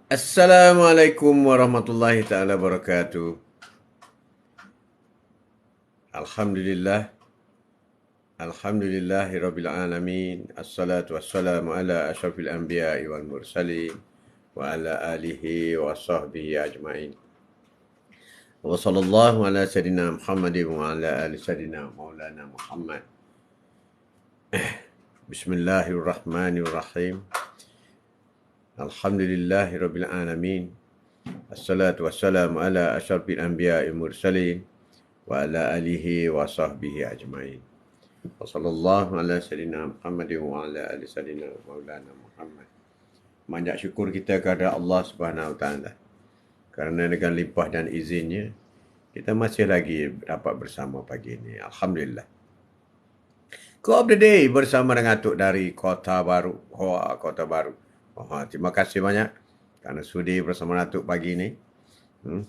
Assalamualaikum warahmatullahi taala wabarakatuh. Alhamdulillah, alhamdulillahirabbil alamin. Assalatu wassalamu ala asyrafil anbiya'i wal mursalin wa ala alihi wa sahbihi ajmain. Wa sallallahu ala sayidina Muhammadin wa ala ali sayidina Maulana Muhammad. Bismillahirrahmanirrahim. Alhamdulillahirabbil alamin. Assalatu wassalamu ala asyrafil anbiya'i wal mursalin wa ala alihi wa sahbihi ajmain. Wa sallallahu ala sayyidina Muhammadin wa ala ali sayyidina Maulana Muhammad. Banyak syukur kita kepada Allah Subhanahu Wa Taala. Kerana dengan limpah dan izinnya, kita masih lagi dapat bersama pagi ini. Alhamdulillah. Quote of the day bersama dengan Atuk dari Kota Baru. Kota Baru. Terima kasih banyak kerana sudi bersama Atuk pagi ini.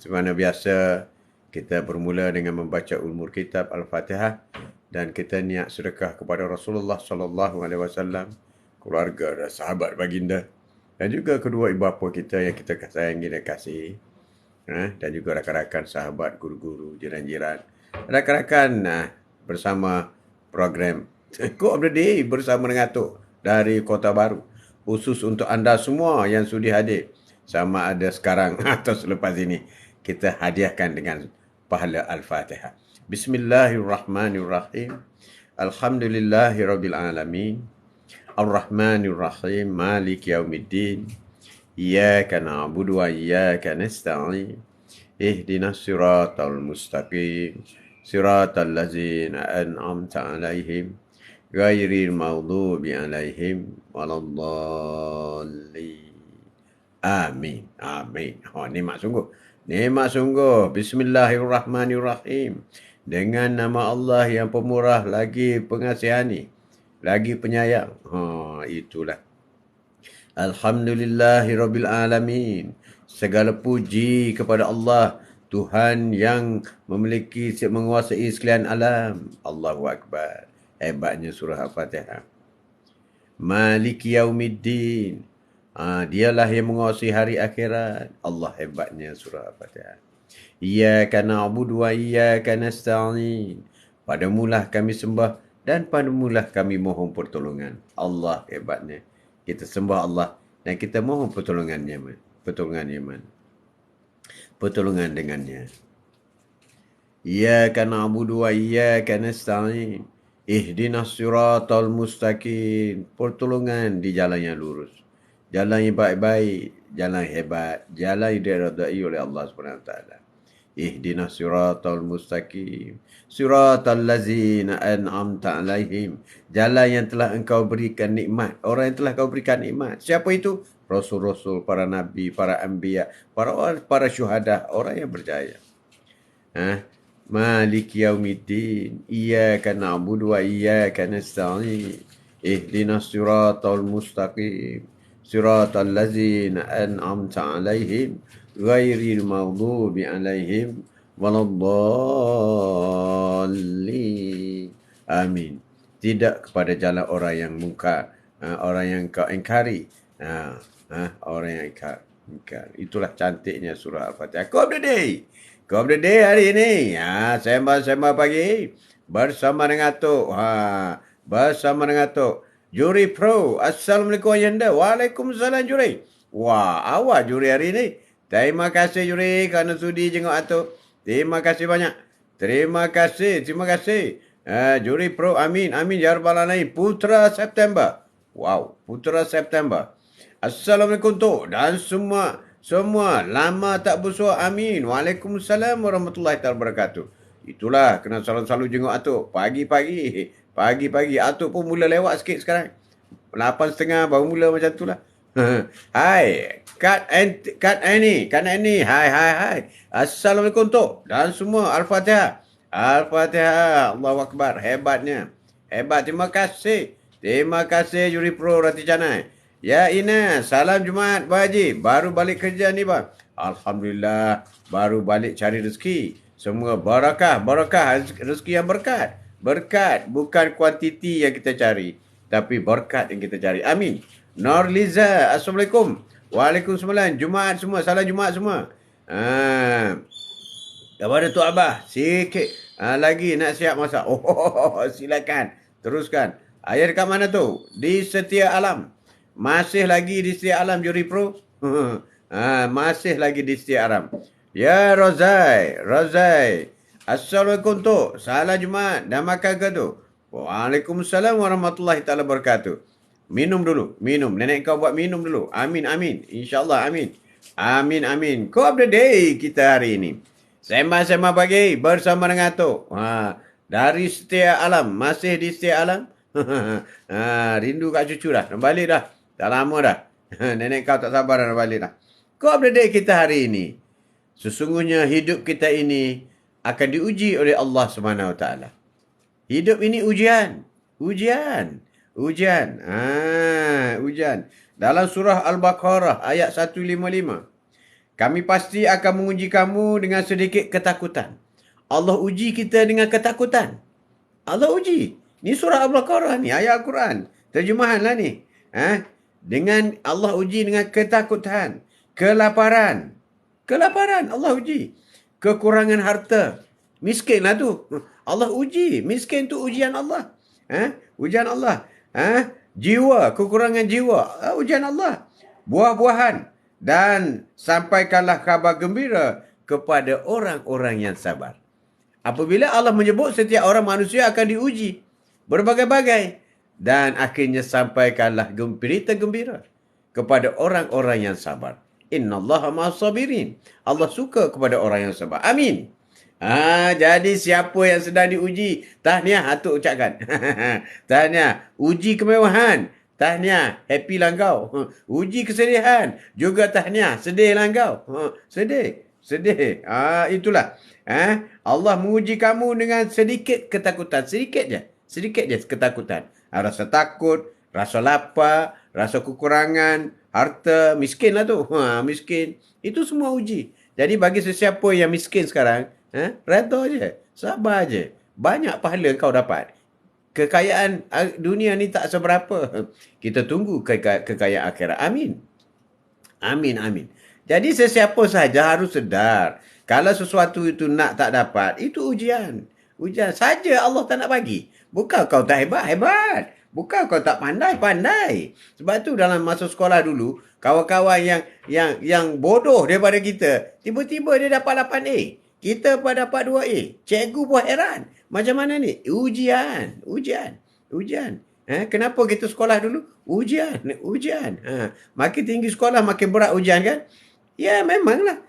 Sebenarnya biasa kita bermula dengan membaca ulumul kitab Al-Fatihah dan kita niat sedekah kepada Rasulullah sallallahu alaihi wasallam, keluarga dan sahabat baginda dan juga kedua ibu bapa kita yang kita sayangi dan kasihi. Dan juga rakan-rakan sahabat, guru-guru, jiran-jiran. Rakan-rakan bersama program Quote of the Day bersama dengan Atuk dari Kota Baru. Khusus untuk anda semua yang sudi hadir. Sama ada sekarang atau selepas ini. Kita hadiahkan dengan pahala Al-Fatihah. Bismillahirrahmanirrahim. Alhamdulillahirabbil alamin. Ar-Rahmanir-Rahim. Maliki yaumiddin. Iyyaka na'budu wa iyyaka nasta'in. Ihdinas siratal mustaqim. Siratal ladzina an'amta 'alaihim ghairil maghdubi 'alaihim waladdallin. Amin. Amin. Nikmat sungguh. Nikmat sungguh. Bismillahirrahmanirrahim. Dengan nama Allah yang pemurah lagi pengasihani, lagi penyayang. Itulah. Alhamdulillahirabbil alamin. Segala puji kepada Allah, Tuhan yang memiliki menguasai sekalian alam. Allahu akbar. Hebatnya surah Al-Fatihah. Maliki yaumiddin. Dialah yang menguasai hari akhirat. Allah hebatnya surah Al-Fatihah. Iyyaka na'budu wa iyyaka nasta'in. Padamulah kami sembah dan padamulah kami mohon pertolongan. Allah hebatnya. Kita sembah Allah dan kita mohon pertolongannya. Pertolongan dengannya. Iyyaka na'budu wa iyyaka nasta'in. Ihdinas siratal mustaqim. Pertolongan di jalan yang lurus. Jalan yang baik-baik, jalan yang hebat, jalan yang diridai oleh Allah SWT. Ihdinas siratal mustaqim. Siratal ladzina an'amta 'alaihim. Jalan yang telah engkau berikan nikmat. Orang yang telah kau berikan nikmat. Siapa itu? Rasul-rasul, para nabi, para anbiya, para syuhada, orang yang berjaya. Maliki yaumiddin. Iyyaka na'budu wa iyyaka nasta'in. Ihdinas siratal mustaqim. Siratal ladzina an'amta 'alaihim ghairil maghdubi 'alaihim waladdallin. Amin. Tidak kepada jalan orang yang mungkar, orang yang kau ingkari. Orang yang ingkar. Itulah cantiknya surah Al-Fatihah. Quote of the day. Quote of the day hari ini. Sembah-sembah pagi bersama dengan Atuk. Bersama dengan Atuk. Juri Pro. Assalamualaikum Ayanda. Waalaikumsalam Juri. Wah, awak Juri hari ini. Terima kasih Juri kerana sudi jenguk Atuk. Terima kasih banyak. Terima kasih. Juri Pro. Amin. Ya Rabbal Alamin. Putra September. Wow. Putra September. Assalamualaikum Tok. Dan semua lama tak bersua. Amin. Waalaikumsalam warahmatullahi wabarakatuh. Itulah kena selalu jenguk Atuk. Pagi-pagi. Atuk pun mula lewat sikit sekarang. 8.30 baru mula macam tu lah. Hai. Kak Annie. Hai. Assalamualaikum Tok. Dan semua. Al-Fatihah. Allahu Akbar. Hebat. Terima kasih. Juri Pro Rati Canai. Ya Ina. Salam Jumaat Pak Haji. Baru balik kerja ni bang. Alhamdulillah. Baru balik cari rezeki. Semua barakah. Rezeki yang berkat. Berkat bukan kuantiti yang kita cari, tapi berkat yang kita cari. Amin. Norliza, Assalamualaikum. Waalaikumsalam. Jumaat semua. Salam Jumaat semua. Kepada Tok Abah. Sikit. Lagi nak siap masak. Oh, silakan. Teruskan. Ayah dekat mana tu? Di Setia Alam. Masih lagi di Setia Alam, Juri Pro? Masih lagi di Setia Alam. Ya, Rozai. Rozai. Assalamualaikum, Tok. Salam Jumaat. Dah makan ke tu? Waalaikumsalam warahmatullahi taala wabarakatuh. Minum dulu. Minum. Nenek kau buat minum dulu. Amin, amin. InsyaAllah, amin. Amin, amin. Quote of the day kita hari ini. Sembang-sembang pagi bersama dengan Tok. Dari Setia Alam. Masih di Setia Alam? Rindu kat cucu dah. Nak balik dah. Dah lama dah. Nenek kau tak sabar dah nak balik dah. Quote of the day kita hari ini. Sesungguhnya hidup kita ini akan diuji oleh Allah SWT. Hidup ini ujian. Ujian. Ujian. Ujian. Dalam surah Al-Baqarah ayat 155. Kami pasti akan menguji kamu dengan sedikit ketakutan. Allah uji kita dengan ketakutan. Allah uji. Ni surah Al-Baqarah ni, ayat Al-Quran. Terjemahan lah ni. Dengan Allah uji dengan ketakutan. Kelaparan. Kelaparan Allah uji. Kekurangan harta. Miskin lah tu. Allah uji. Miskin tu ujian Allah. Ujian Allah. Jiwa. Kekurangan jiwa. Ujian Allah. Buah-buahan. Dan sampaikanlah kabar gembira kepada orang-orang yang sabar. Apabila Allah menyebut setiap orang manusia akan diuji. Berbagai-bagai. Dan akhirnya sampaikanlah berita gembira kepada orang-orang yang sabar. Innallaha ma'as-sabirin. Allah suka kepada orang yang sabar. Amin. Jadi siapa yang sedang diuji, tahniah Atuk ucapkan. Tahniah. Uji kemewahan. Tahniah. Happy lah kau. Uji kesedihan. Juga tahniah. Sedih lah kau. Sedih. Sedih. Itulah. Allah menguji kamu dengan sedikit ketakutan. Sedikit je. Sedikit je ketakutan. Rasa takut. Rasa lapar. Rasa kekurangan. Harta. Miskin lah tu. Miskin. Itu semua uji. Jadi bagi sesiapa yang miskin sekarang, redha je. Sabar je. Banyak pahala kau dapat. Kekayaan dunia ni tak seberapa. Kita tunggu kekayaan akhirat. Amin. Amin, amin. Jadi sesiapa sahaja harus sedar. Kalau sesuatu itu nak tak dapat, itu ujian. Ujian saja Allah tak nak bagi. Bukan kau tak hebat, hebat. Bukan kau tak pandai, pandai. Sebab tu dalam masa sekolah dulu, kawan-kawan yang bodoh daripada kita, tiba-tiba dia dapat 8A. Kita pada dapat 2A. Cikgu pun heran. Macam mana ni? Ujian. Ujian. Ujian. Kenapa kita sekolah dulu? Ujian. Ujian. Makin tinggi sekolah, makin berat ujian kan? Ya, memanglah.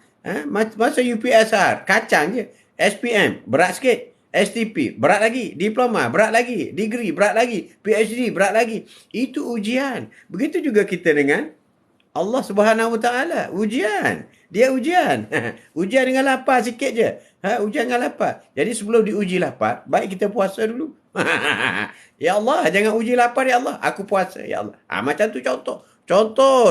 Masa UPSR, kacang je. SPM, berat sikit. STP, berat lagi. Diploma, berat lagi. Degree, berat lagi. PhD, berat lagi. Itu ujian. Begitu juga kita dengan Allah Subhanahu Wa Taala. Ujian. Dia ujian. Ujian dengan lapar sikit je. Ujian dengan lapar. Jadi sebelum diuji lapar, baik kita puasa dulu. Ya Allah, jangan uji lapar ya Allah. Aku puasa ya Allah. Macam tu contoh.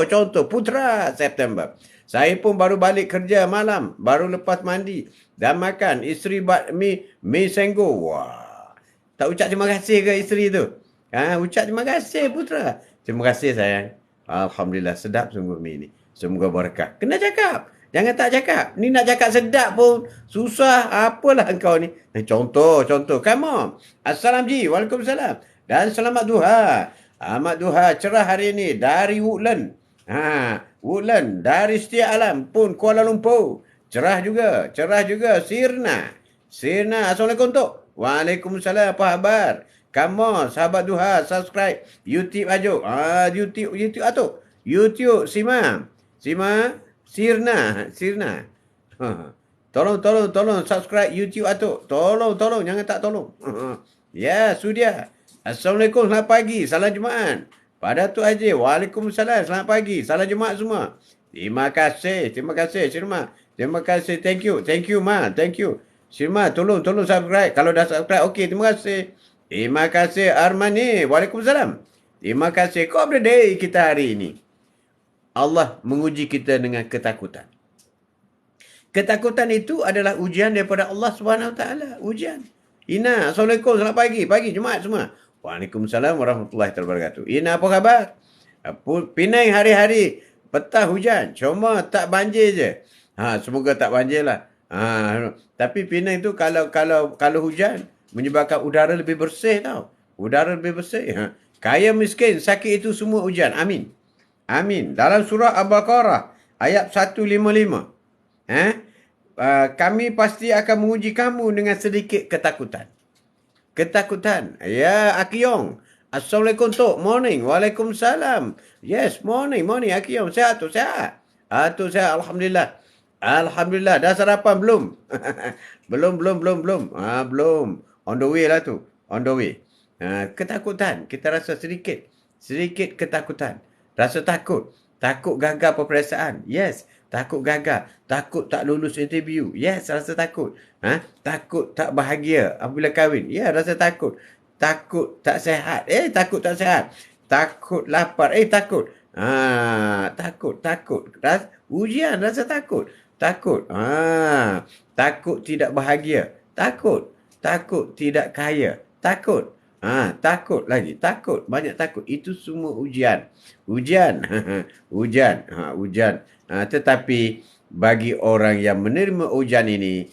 Contoh. Putra September. Saya pun baru balik kerja malam. Baru lepas mandi. Dan makan. Isteri buat mi senggo. Wah. Tak ucap terima kasih ke isteri tu? Ucap terima kasih Putra. Terima kasih sayang. Alhamdulillah sedap sungguh mi ni. Semoga berkah. Kena cakap. Jangan tak cakap. Ni nak cakap sedap pun susah. Apalah engkau ni. Contoh. Come on. Assalamualaikum. Waalaikumsalam. Dan selamat duha. Amat duha cerah hari ini dari Woodland. Woodland. Dari Setia Alam pun Kuala Lumpur. Cerah juga. Sirna. Assalamualaikum Tok. Waalaikumsalam. Apa khabar? Come on, sahabat duha, subscribe YouTube Ajuk. YouTube Atuk. YouTube Sima, Sirna. Tolong subscribe YouTube Atuk. Tolong, jangan tak tolong. Ya, sudia. Assalamualaikum, selamat pagi. Salam Jumaat. Pada Tok Haji, Waalaikumsalam, selamat pagi. Salam Jumaat semua. Terima kasih, Sirma. Terima kasih, thank you, Ma. Thank you. Sirma, tolong subscribe. Kalau dah subscribe, okey, terima kasih. Terima kasih Armani. Waalaikumsalam. Terima kasih. Quote of the day kita hari ini. Allah menguji kita dengan ketakutan. Ketakutan itu adalah ujian daripada Allah Subhanahu Taala. Ujian. Ina, Assalamualaikum. Selamat pagi. Pagi Jumaat semua. Waalaikumsalam warahmatullahi wabarakatuh. Ina, apa khabar? Penang hari-hari Petang hujan. Cuma tak banjir je. Semoga tak banjir lah. Tapi Penang tu kalau hujan menyebabkan udara lebih bersih tau. Udara lebih bersih. Kaya miskin, sakit itu semua hujan. Amin. Amin. Dalam surah Al-Baqarah ayat 155. Kami pasti akan menguji kamu dengan sedikit ketakutan. Ketakutan. Ya, Akiyong. Assalamualaikum, Tok. Morning. Waalaikumsalam. Yes, morning. Akiyong. Sehat, Tok? Sehat. Tok sehat. Alhamdulillah. Alhamdulillah. Dah sarapan belum? belum. Belum. On the way lah tu. On the way. Ketakutan. Kita rasa sedikit. Sedikit ketakutan. Rasa takut. Takut gagal peperiksaan. Yes. Takut gagal. Takut tak lulus interview. Yes, rasa takut. Takut tak bahagia apabila kahwin. Ya, rasa takut. Takut tak sihat. Takut tak sihat. Takut lapar. Takut. Takut. Ujian rasa takut. Takut. Takut tidak bahagia. Takut. Takut tidak kaya. Takut. Takut lagi. Takut. Banyak takut. Itu semua ujian. Ujian. Ujian. Tetapi bagi orang yang menerima ujian ini,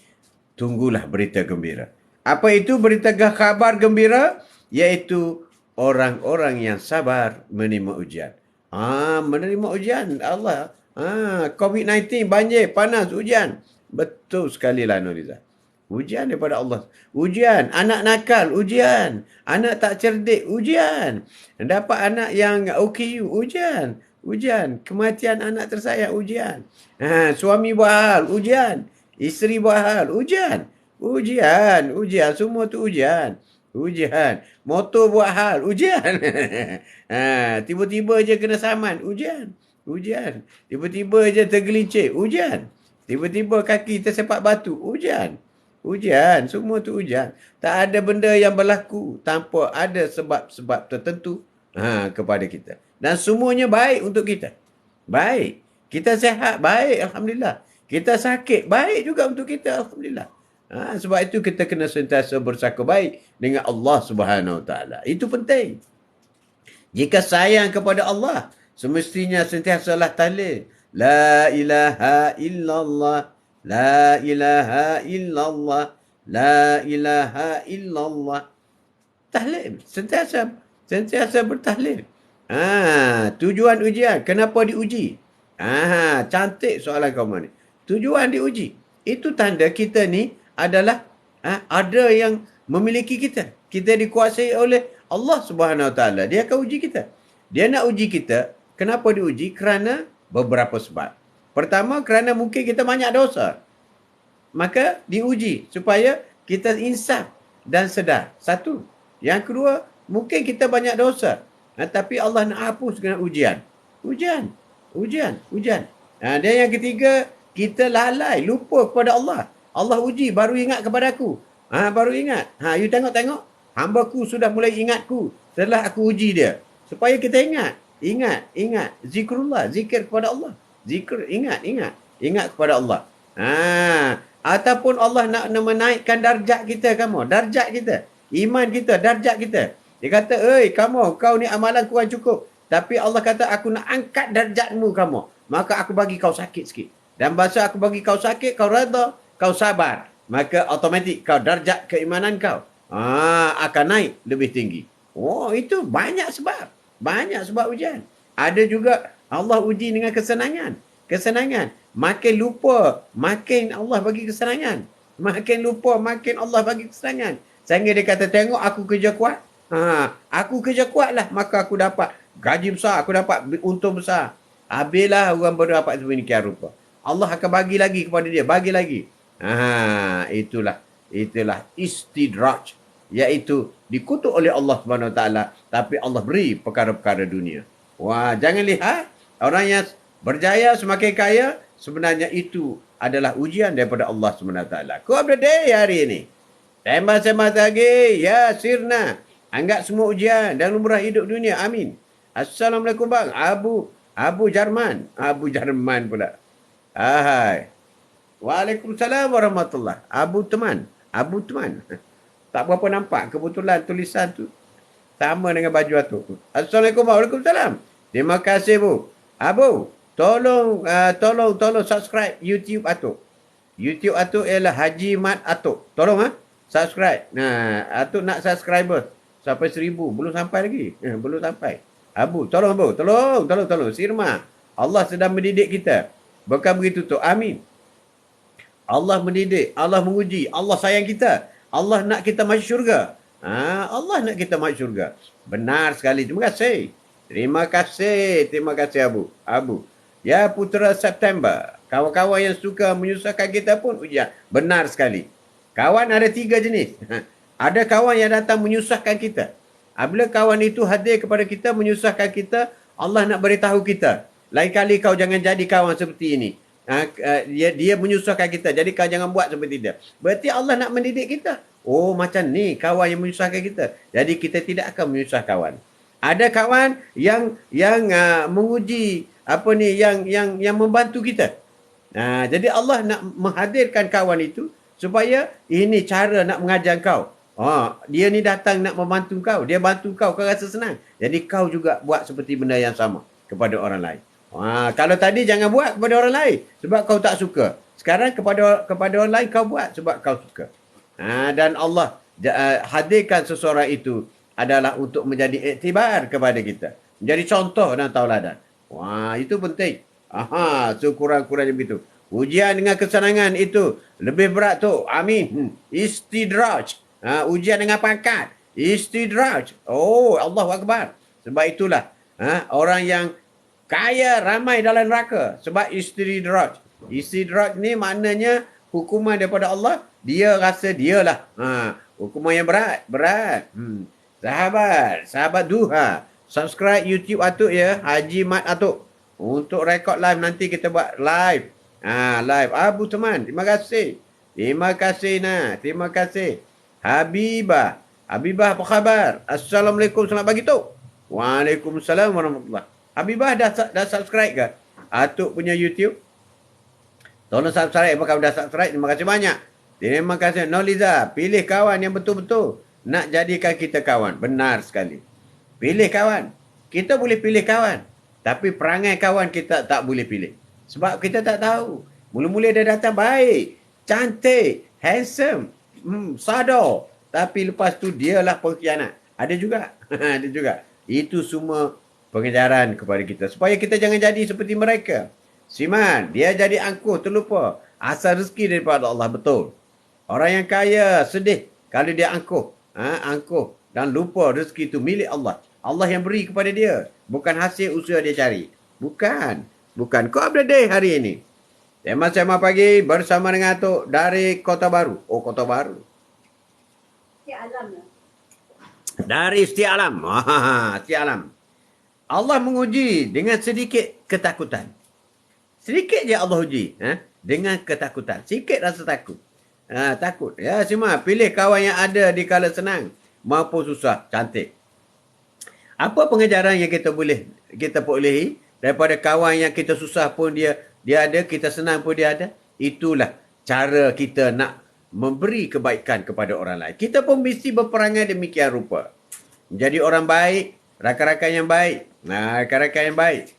tunggulah berita gembira. Apa itu berita kabar gembira? Iaitu orang-orang yang sabar menerima ujian. Menerima ujian Allah. COVID-19, banjir, panas, ujian. Betul sekali lah Nuriza. Ujian daripada Allah. Ujian. Anak nakal, ujian. Anak tak cerdik, ujian. Dapat anak yang OKU, ujian. Ujian. Kematian anak tersayang, ujian. Suami buat hal, ujian. Isteri buat hal, ujian. Ujian. Semua tu ujian. Ujian. Motor buat hal, ujian. Tiba-tiba je kena saman, ujian. Tiba-tiba je tergelincir, ujian. Tiba-tiba kaki tersepak batu, ujian. Semua tu ujian. Tak ada benda yang berlaku tanpa ada sebab-sebab tertentu kepada kita. Dan semuanya baik untuk kita. Baik. Kita sihat, baik. Alhamdulillah. Kita sakit, baik juga untuk kita. Alhamdulillah. Sebab itu kita kena sentiasa bersangka baik dengan Allah Subhanahu Wa Taala. Itu penting. Jika sayang kepada Allah, semestinya sentiasalah tahlil. La ilaha illallah. La ilaha illallah. La ilaha illallah. Tahlil. Sentiasa bertahlil. Tujuan ujian. Kenapa diuji? Cantik soalan kau ni. Tujuan diuji. Itu tanda kita ni adalah ada yang memiliki kita. Kita dikuasai oleh Allah Subhanahu Wa Taala. Dia akan uji kita. Dia nak uji kita. Kenapa diuji? Kerana beberapa sebab. Pertama, kerana mungkin kita banyak dosa. Maka diuji supaya kita insaf dan sedar. Satu. Yang kedua, mungkin kita banyak dosa. Tapi Allah nak hapus dengan ujian. Ujian. Dan yang ketiga, kita lalai, lupa kepada Allah. Allah uji, baru ingat kepada aku. Baru ingat. You tengok. Hamba-Ku sudah mulai ingatku setelah aku uji dia. Supaya kita ingat. Zikrullah, zikir kepada Allah. Ingat kepada Allah. Ataupun Allah nak menaikkan darjat kita, darjat kita. Iman kita, darjat kita. Dia kata, kau ni amalan kurang cukup. Tapi Allah kata, aku nak angkat darjatmu kamu. Maka aku bagi kau sakit sikit. Dan bahasa aku bagi kau sakit, kau reda, kau sabar. Maka automatik kau darjat keimanan kau akan naik lebih tinggi. Itu banyak sebab. Banyak sebab ujian. Ada juga Allah uji dengan kesenangan. Makin lupa, makin Allah bagi kesenangan. Makin lupa, makin Allah bagi kesenangan. Sehingga dia kata, tengok aku kerja kuat. Aku kerja kuat lah. Maka aku dapat gaji besar. Aku dapat untung besar. Habislah orang berdapat sedemikian rupa. Allah akan bagi lagi kepada dia. Bagi lagi. Itulah istidraj. Iaitu dikutuk oleh Allah Subhanahu Wa Taala. Tapi Allah beri perkara-perkara dunia. Jangan lihat. Orang yang berjaya semakin kaya. Sebenarnya itu adalah ujian daripada Allah Subhanahu Wa Taala. Kau ada day hari ini. Sembah lagi. Ya sirna. Anggap semua ujian dan lumrah hidup dunia. Amin. Assalamualaikum bang. Abu Jarman. Abu Jarman pula. Hai. Waalaikumsalam warahmatullahi. Abu teman. Tak berapa nampak. Kebetulan tulisan tu sama dengan baju atuk tu. Assalamualaikum. Waalaikumsalam. Terima kasih Bu. Abu. tolong subscribe YouTube Atuk. YouTube Atuk ialah Haji Mat Atuk. Tolong subscribe. Nah, Atuk nak subscriber sampai 1,000. Belum sampai lagi. Belum sampai. Abu, tolong Abu. Tolong. Sirma. Allah sedang mendidik kita. Bukan begitu tu. Amin. Allah mendidik, Allah menguji, Allah sayang kita. Allah nak kita masuk syurga. Allah nak kita masuk syurga. Benar sekali. Terima kasih Abu. Ya Putera September. Kawan-kawan yang suka menyusahkan kita pun ujian. Benar sekali. Kawan ada 3 jenis. Ada kawan yang datang menyusahkan kita. Apabila kawan itu hadir kepada kita, menyusahkan kita, Allah nak beritahu kita. Lain kali kau jangan jadi kawan seperti ini. Dia menyusahkan kita. Jadi kau jangan buat seperti dia. Berarti Allah nak mendidik kita. Oh, macam ni kawan yang menyusahkan kita. Jadi kita tidak akan menyusah kawan. Ada kawan yang menguji yang membantu kita. Jadi Allah nak menghadirkan kawan itu supaya ini cara nak mengajar kau. Dia ni datang nak membantu kau. Dia bantu kau rasa senang. Jadi kau juga buat seperti benda yang sama kepada orang lain. Kalau tadi jangan buat kepada orang lain sebab kau tak suka. Sekarang kepada orang lain kau buat sebab kau suka. Dan Allah hadirkan seseorang itu adalah untuk menjadi iktibar kepada kita. Menjadi contoh dan tauladan. Itu penting. Kurang-kurangnya begitu. Ujian dengan kesenangan itu lebih berat tu. Amin. Istidraj. Ujian dengan pangkat. Istidraj. Oh, Allahu Akbar. Sebab itulah orang yang kaya ramai dalam neraka sebab istidraj. Istidraj ni maknanya hukuman daripada Allah. Dia rasa dialah hukuman yang berat. Sahabat duha, subscribe YouTube Atuk ya, Haji Mat Atuk. Untuk rekod live nanti kita buat live. Live. Abu teman, terima kasih. Terima kasih. Habibah apa khabar? Assalamualaikum, selamat pagi tu. Waalaikumsalam warahmatullahi. Habibah dah subscribe ke Atuk punya YouTube? Tolong subscribe. Apakah dah subscribe? Terima kasih banyak. Terima kasih. Noliza, pilih kawan yang betul-betul nak jadikan kita kawan. Benar sekali. Pilih kawan. Kita boleh pilih kawan. Tapi perangai kawan kita tak boleh pilih. Sebab kita tak tahu. Mula-mula dia datang baik, cantik, handsome, sadar. Tapi lepas tu dialah pengkhianat. Ada juga. Ada juga. Itu semua pengejaran kepada kita supaya kita jangan jadi seperti mereka. Siman, dia jadi angkuh, terlupa asal rezeki daripada Allah. Betul. Orang yang kaya sedih kalau dia angkuh, dan lupa rezeki itu milik Allah. Allah yang beri kepada dia, bukan hasil usaha dia cari. Bukan. Kau update day hari ini. Tema pagi bersama dengan Atuk dari Kota Baru. Oh, Kota Baru. Dari Setia Alam. Setia Alam. Allah menguji dengan sedikit ketakutan. Sedikit je Allah uji. Dengan ketakutan. Sikit rasa takut. Takut. Ya, semua. Pilih kawan yang ada di kala senang maupun susah. Cantik. Apa pengejaran yang kita perolehi daripada kawan yang kita susah pun dia ada, kita senang pun dia ada? Itulah cara kita nak memberi kebaikan kepada orang lain. Kita pun mesti berperangai demikian rupa. Menjadi orang baik, rakan-rakan yang baik. Rakan-rakan yang baik.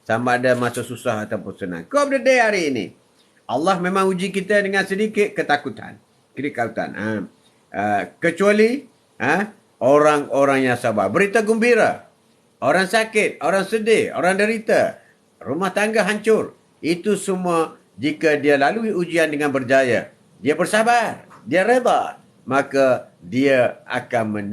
Sama ada masa susah ataupun senang. Kau update day hari ini. Allah memang uji kita dengan sedikit ketakutan. Kecuali orang-orang yang sabar. Berita gembira. Orang sakit, orang sedih, orang derita. Rumah tangga hancur. Itu semua jika dia lalui ujian dengan berjaya. Dia bersabar. Dia reda. Maka dia akan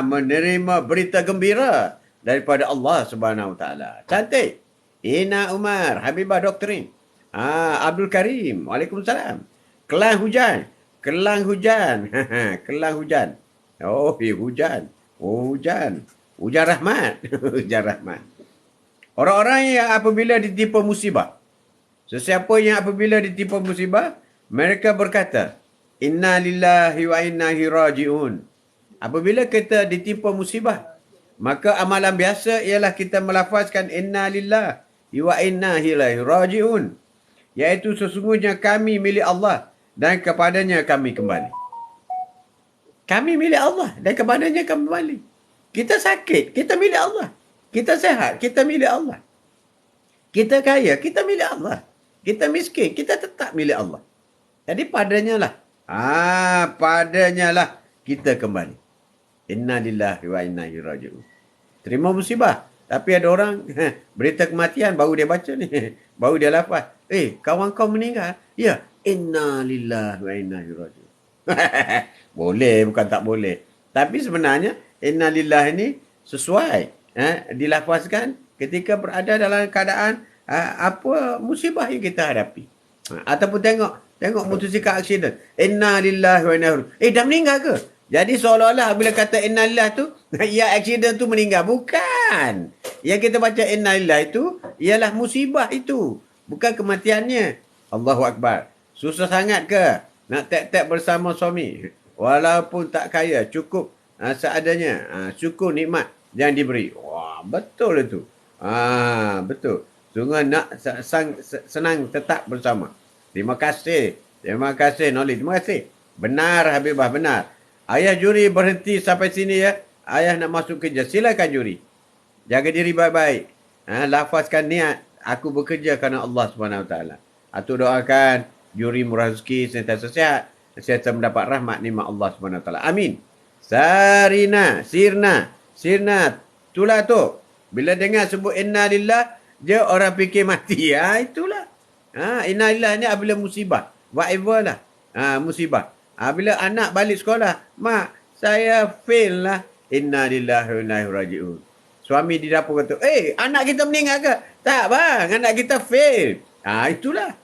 menerima berita gembira daripada Allah Subhanahu Wa Taala. Cantik. Ina Umar, Habibah Doktrin. Abdul Karim. Waalaikumsalam. Kelang hujan. Kelang hujan. Oh, hujan. Hujan rahmat. Hujan rahmat. Orang-orang yang apabila ditimpa musibah. Sesiapa yang apabila ditimpa musibah, mereka berkata, Inna lillahi wa inna ilaihi raji'un. Apabila kita ditimpa musibah, maka amalan biasa ialah kita melafazkan Inna lillahi wa inna ilaihi raji'un. Iaitu sesungguhnya kami milik Allah dan kepadanya kami kembali. Kami milik Allah dan kepadanya kami kembali. Kita sakit, kita milik Allah. Kita sehat, kita milik Allah. Kita kaya, kita milik Allah. Kita miskin, kita tetap milik Allah. Jadi padanya lah kita kembali. Inna lillahi wa inna ilaihi raji'un. Terima musibah. Tapi ada orang berita kematian baru dia baca ni. Baru dia lafaz. Kawan kau meninggal. Ya. Inna lillahi wa inna ilaihi raji'un. Boleh, bukan tak boleh. Tapi sebenarnya inna lillahi ni sesuai. Dilafazkan ketika berada dalam keadaan apa musibah yang kita hadapi. Ataupun tengok motosikal accident. Inna lillahi wa inna ilaihi raji'un. Dah meninggal ke? Jadi seolah-olah bila kata inna lillahi tu, ya accident tu meninggal. Bukan. Yang kita baca inna lillahi tu, ialah musibah itu. Bukan kematiannya. Allahu Akbar. Susah sangat ke nak tap-tap bersama suami? Walaupun tak kaya, cukup seadanya. Syukur nikmat yang diberi. Wah, betul itu. Betul. Sungguh nak senang tetap bersama. Terima kasih. Terima kasih Noli. Terima kasih. Benar Habibah, benar. Ayah juri berhenti sampai sini ya. Ayah nak masuk kerja. Silakan juri. Jaga diri baik-baik. Lafazkan niat. Aku bekerja kerana Allah SWT. Atau doakan juri murah rezeki, sentiasa sehat. Sentiasa mendapat rahmat nikmat Allah SWT. Amin. Sirna. Itulah tu. Bila dengar sebut inna lillah, dia orang fikir mati. Itulah. Inna lillah ni apabila musibah. Whatever lah. Musibah. Bila anak balik sekolah, mak, saya fail lah. Inna lillahi wa inna ilaihi raji'un. Suami di dapur kata, anak kita meninggal ke? Tak bang, anak kita fail. Itulah.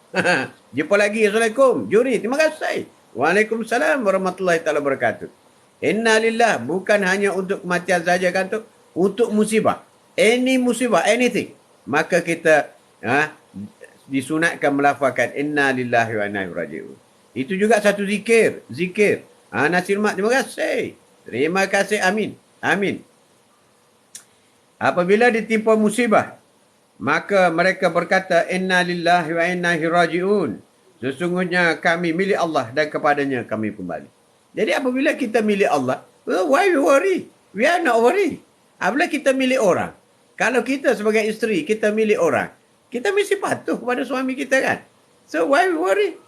Jumpa lagi. Assalamualaikum. Juri, terima kasih. Waalaikumsalam warahmatullahi taala wabarakatuh. Inna lillah bukan hanya untuk kematian saja kan tu. Untuk musibah. Any musibah, anything. Maka kita disunatkan melafazkan inna lillahi wa inna ilaihi raji'un. Itu juga satu zikir. Nasir Mak, terima kasih. Terima kasih. Amin. Apabila ditimpa musibah, maka mereka berkata, inna lillahi wa inna ilaihi raji'un. Sesungguhnya kami milik Allah dan kepadanya kami kembali. Jadi apabila kita milik Allah, why we worry? We are not worry. Apabila kita milik orang, kalau kita sebagai isteri, kita milik orang, kita mesti patuh kepada suami kita kan? So why we worry?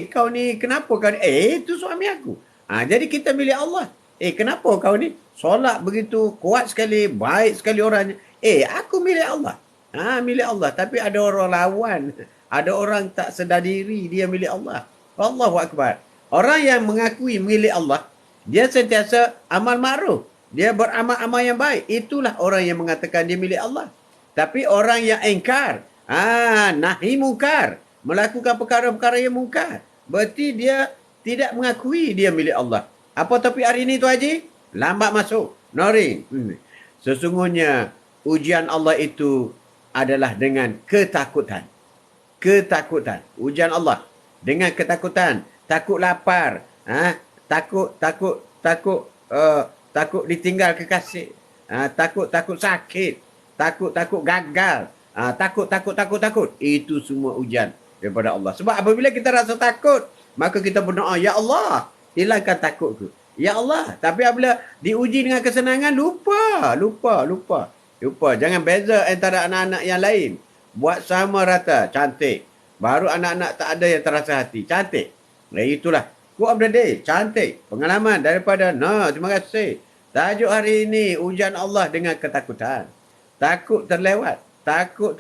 Kau ni kenapa kau ni? Itu suami aku. Jadi kita milik Allah. Kenapa kau ni? Solat begitu kuat sekali, baik sekali orangnya. Aku milik Allah. Milik Allah. Tapi ada orang lawan. Ada orang tak sedar diri dia milik Allah. Allahu Akbar. Orang yang mengakui milik Allah, dia sentiasa amal ma'ruf. Dia beramal-amal yang baik. Itulah orang yang mengatakan dia milik Allah. Tapi orang yang engkar, nahi mungkar, melakukan perkara-perkara yang mungkar, berarti dia tidak mengakui dia milik Allah. Apa topik hari ini tu Haji? Lambat masuk. Noring. Sesungguhnya ujian Allah itu adalah dengan ketakutan. Ujian Allah dengan ketakutan. Takut lapar. Takut ditinggal kekasih. Takut sakit. Takut gagal. Takut. Itu semua ujian daripada Allah. Sebab apabila kita rasa takut, maka kita berdoa, ya Allah, hilangkan takutku. Ya Allah. Tapi apabila diuji dengan kesenangan, lupa. Jangan beza antara anak-anak yang lain. Buat sama rata, cantik. Baru anak-anak tak ada yang terasa hati, cantik. Itulah. Quote of the day, cantik. Pengalaman daripada, terima kasih. Tajuk hari ini, ujian Allah dengan ketakutan. Takut terlewat. Takut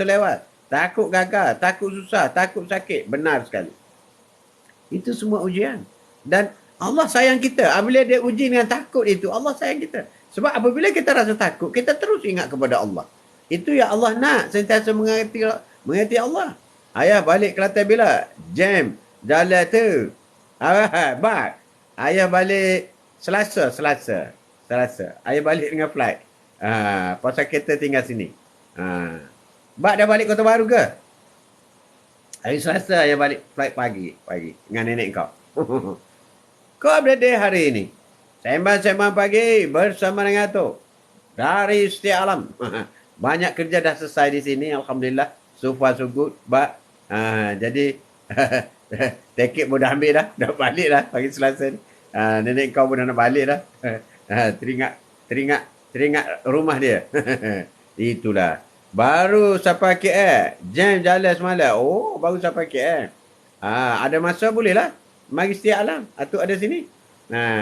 gagal, takut susah, takut sakit. Benar sekali. Itu semua ujian. Dan Allah sayang kita. Apabila dia uji dengan takut itu, Allah sayang kita. Sebab apabila kita rasa takut, kita terus ingat kepada Allah. Itu yang Allah nak. Sentiasa mengerti Allah. Ayah balik Kelantan bila? Jam. Jalan tu. Ayah balik Selasa. Ayah balik dengan flight. Pasal kereta tinggal sini. Bak dah balik Kota Baru ke? Hari Selasa ayah balik flight pagi dengan nenek kau. Kau berada hari ini. Sembang-sembang pagi bersama dengan Atok. Dari setiap alam. Banyak kerja dah selesai di sini. Alhamdulillah. So far so good. Jadi tiket pun dah ambil dah. Dah balik dah pagi Selasa ni. Nenek kau pun dah nak balik dah. Teringat rumah dia. Itulah. Baru sampai KL. Jam jalan semalam. Oh, baru sampai KL. Ada masa boleh lah. Mari setiap alam. Atuk ada sini.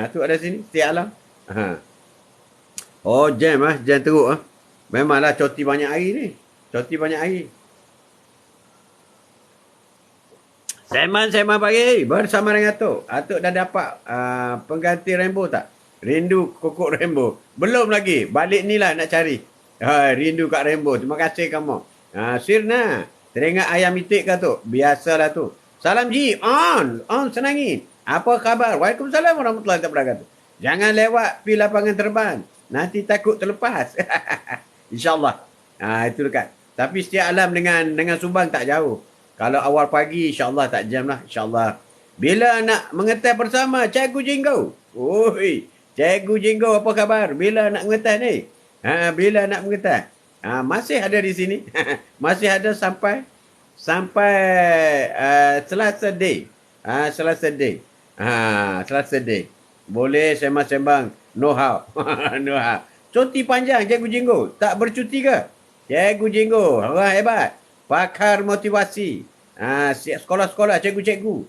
Atuk ada sini setiap alam. Ha. Oh, jam jam teruk Memanglah cuti banyak hari ni. Cuti banyak hari. Sembang pagi bersama dengan Atuk. Atuk dah dapat pengganti Rainbow tak? Rindu kokok Rainbow. Belum lagi. Balik ni lah nak cari. Rindu kat Rainbow. Terima kasih kamu. Sirna. Teringat ayam itik ke tu? Biasalah tu. Salam Ji. On senangin. Apa khabar? Waalaikumsalam warahmatullahi wabarakatuh. Jangan lewat pi lapangan terbang. Nanti takut terlepas. InsyaAllah. Itu dekat. Tapi setiap alam dengan Subang tak jauh. Kalau awal pagi, insyaAllah tak jam lah. InsyaAllah. Bila nak mengetas bersama, Cikgu Jinggo. Oi, Cikgu Jinggo apa khabar? Bila nak mengetas ni? Bila nak mengetas? Masih ada di sini. Masih ada sampai Selasa day. Selasa day. Selasa day. Boleh sembang-sembang. No how. No how. Cuti panjang, Cikgu Jinggo. Tak bercuti ke? Cikgu Jinggo. Orang hebat. Pakar motivasi. Sekolah-sekolah cikgu-cikgu.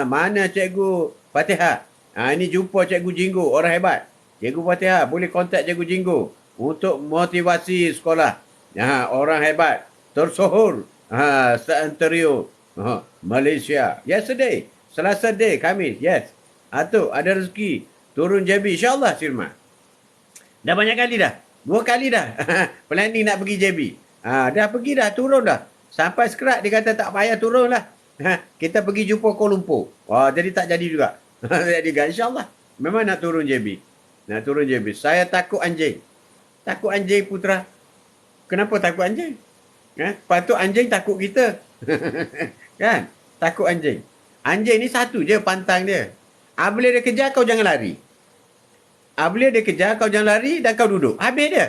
Mana Cikgu Fatihah? Ini jumpa Cikgu Jinggo, orang hebat. Cikgu Fatihah boleh kontak Cikgu Jinggo untuk motivasi sekolah. Orang hebat. Tersohor. Se-Ontario. Malaysia. Yesterday. Selasa day, Khamis. Yes. Atuk, ada rezeki. Turun JB. InsyaAllah, Sirma. Dah banyak kali dah. 2 kali dah. Planning nak pergi JB. Dah pergi dah, turun dah. Sampai skrat dia kata tak payah turun lah. Kita pergi jumpa Kuala Lumpur. Jadi tak jadi juga. Jadi juga, insyaAllah. Memang nak turun JB. Nak turun JB. Saya takut anjing. Takut anjing, Putra. Kenapa takut anjing? Patut anjing takut kita. Kan? Takut anjing. Anjing ni satu je pantang dia. Bila dia kejar, kau jangan lari. Bila dia kejar, kau jangan lari dan kau duduk. Habis dia.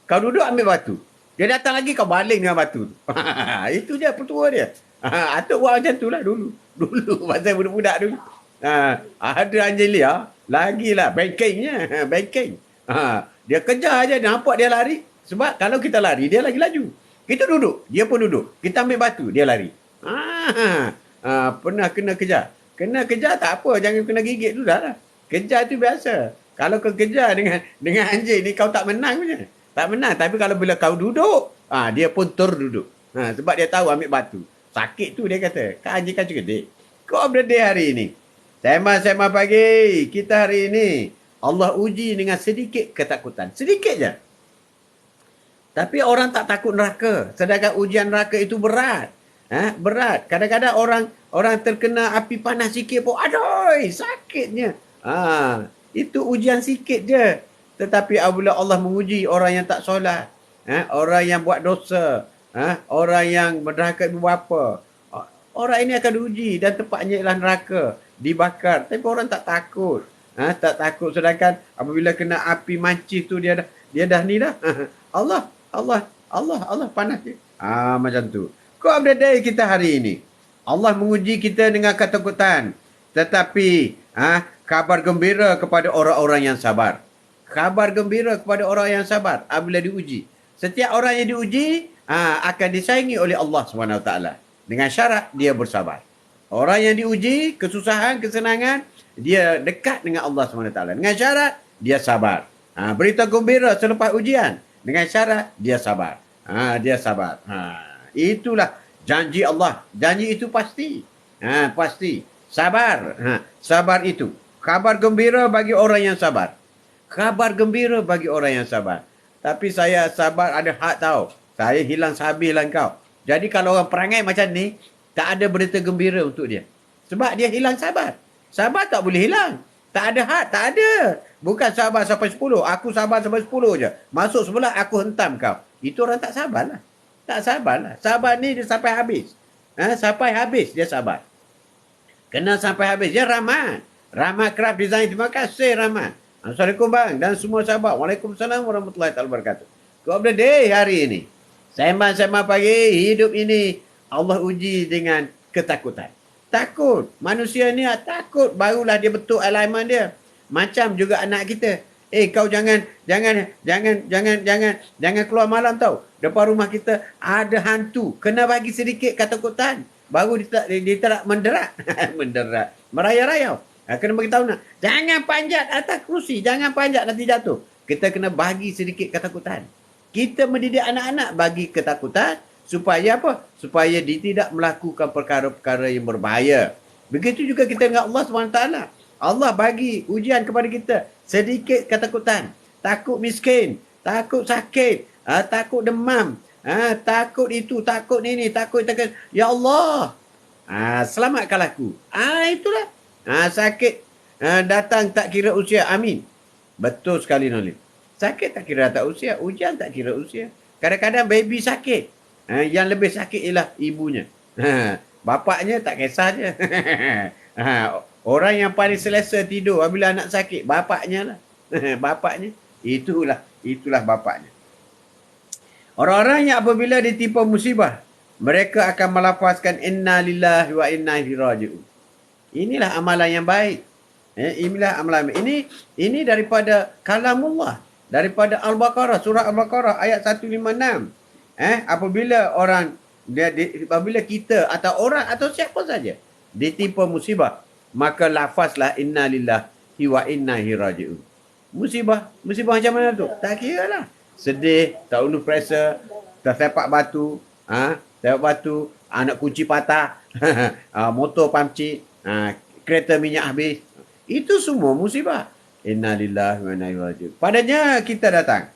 Kau duduk, ambil batu. Dia datang lagi, kau baling dengan batu. Itu je petua dia. Atuk buat macam tu lah dulu. Dulu, pasal budak-budak dulu. Ada anjing liar, lagilah bengkengnya. Bengkeng. Dia kejar je, nampak dia lari. Sebab kalau kita lari, dia lagi laju. Kita duduk, dia pun duduk. Kita ambil batu, dia lari. Pernah kena kejar. Kena kejar tak apa, jangan kena gigit dulu dah lah. Kejar tu biasa. Kalau kau kejar dengan anjing ni, kau tak menang punya. Tak menang. Tapi kalau bila kau duduk, dia pun terduduk. Sebab dia tahu ambil batu. Sakit tu dia kata. Kau anjing kacau gede. Kau berdiri hari ini. Sembang-sembang pagi. Kita hari ini. Allah uji dengan sedikit ketakutan. Sedikit je. Tapi orang tak takut neraka. Sedangkan ujian neraka itu berat. Berat. Kadang-kadang orang terkena api panas sikit pun. Aduh, sakitnya. Itu ujian sikit je. Tetapi apabila Allah menguji orang yang tak solat, orang yang buat dosa, orang yang menderhaka ibu bapa, orang ini akan diuji dan tempatnya ialah neraka, dibakar. Tapi orang tak takut. Tak takut. Sedangkan apabila kena api mancis tu dia dah ni dah. Allah panas dia. Macam tu. Kau update kita hari ini. Allah menguji kita dengan ketakutan. Tetapi kabar gembira kepada orang-orang yang sabar. Kabar gembira kepada orang yang sabar apabila diuji. Setiap orang yang diuji akan disayangi oleh Allah SWT. Dengan syarat dia bersabar. Orang yang diuji, kesusahan, kesenangan, dia dekat dengan Allah SWT. Dengan syarat dia sabar. Berita gembira selepas ujian. Dengan syarat dia sabar. Dia sabar. Itulah janji Allah. Janji itu pasti. Pasti. Sabar. Sabar itu. Kabar gembira bagi orang yang sabar. Kabar gembira bagi orang yang sabar. Tapi saya sabar ada hak tahu. Saya hilang sehabislah kau. Jadi kalau orang perangai macam ni, tak ada berita gembira untuk dia. Sebab dia hilang sabar. Sabar tak boleh hilang. Tak ada hak, tak ada. Bukan sabar sampai 10. Aku sabar sampai 10 je. Masuk sebelah, aku hentam kau. Itu orang tak sabar lah. Tak sabar lah. Sabar ni dia sampai habis. Sampai habis dia sabar. Kena sampai habis. Dia Rahmat. Rahmat Craft Design. Terima kasih Rahmat. Assalamualaikum bang dan semua sahabat. Waalaikumsalam warahmatullahi wabarakatuh. Kau day hari ini. Sembang-sembang pagi. Hidup ini Allah uji dengan ketakutan. Takut. Manusia ni takut. Barulah dia betul alignment dia. Macam juga anak kita. Kau jangan keluar malam tau. Depan rumah kita ada hantu. Kena bagi sedikit ketakutan. Baru dia tak menderak. Menderak. Merayau-rayau. Kena bagi tahu nak. Jangan panjat atas kerusi. Jangan panjat nanti jatuh. Kita kena bagi sedikit ketakutan. Kita mendidik anak-anak bagi ketakutan. Supaya apa? Supaya dia tidak melakukan perkara-perkara yang berbahaya. Begitu juga kita dengan Allah SWT. Allah bagi ujian kepada kita. Sedikit ketakutan. Takut miskin. Takut sakit. Takut demam. Takut itu. Takut ini. Takut. Ya Allah. Selamatkanlah aku. Itulah. Sakit. Datang tak kira usia. Amin. Betul sekali Nolin. Sakit tak kira tak usia. Ujian tak kira usia. Kadang-kadang baby sakit. Yang lebih sakit ialah ibunya. Bapaknya tak kisah je. Orang yang paling selesa tidur apabila anak sakit, bapaknya lah. Bapaknya. Itulah bapaknya. Orang-orang yang apabila ditimpa musibah, mereka akan melafazkan inna lillahi wa inna ilaihi raji'un. Inilah amalan yang baik. Inilah amalan ini daripada kalamullah, daripada Al-Baqarah, surah Al-Baqarah ayat 156. Apabila apabila kita atau orang atau siapa saja ditimpa musibah, maka lafazlah inna lillahi wa inna ilaihi raji'un. Musibah macam mana tu? Tak kira lah. Sedih, tak unu pressure, tersepak batu, anak kunci patah, motor pamcik, kereta minyak habis. Itu semua musibah. Inna lillahi wa inna ilaihi raji'un. Padanya kita datang.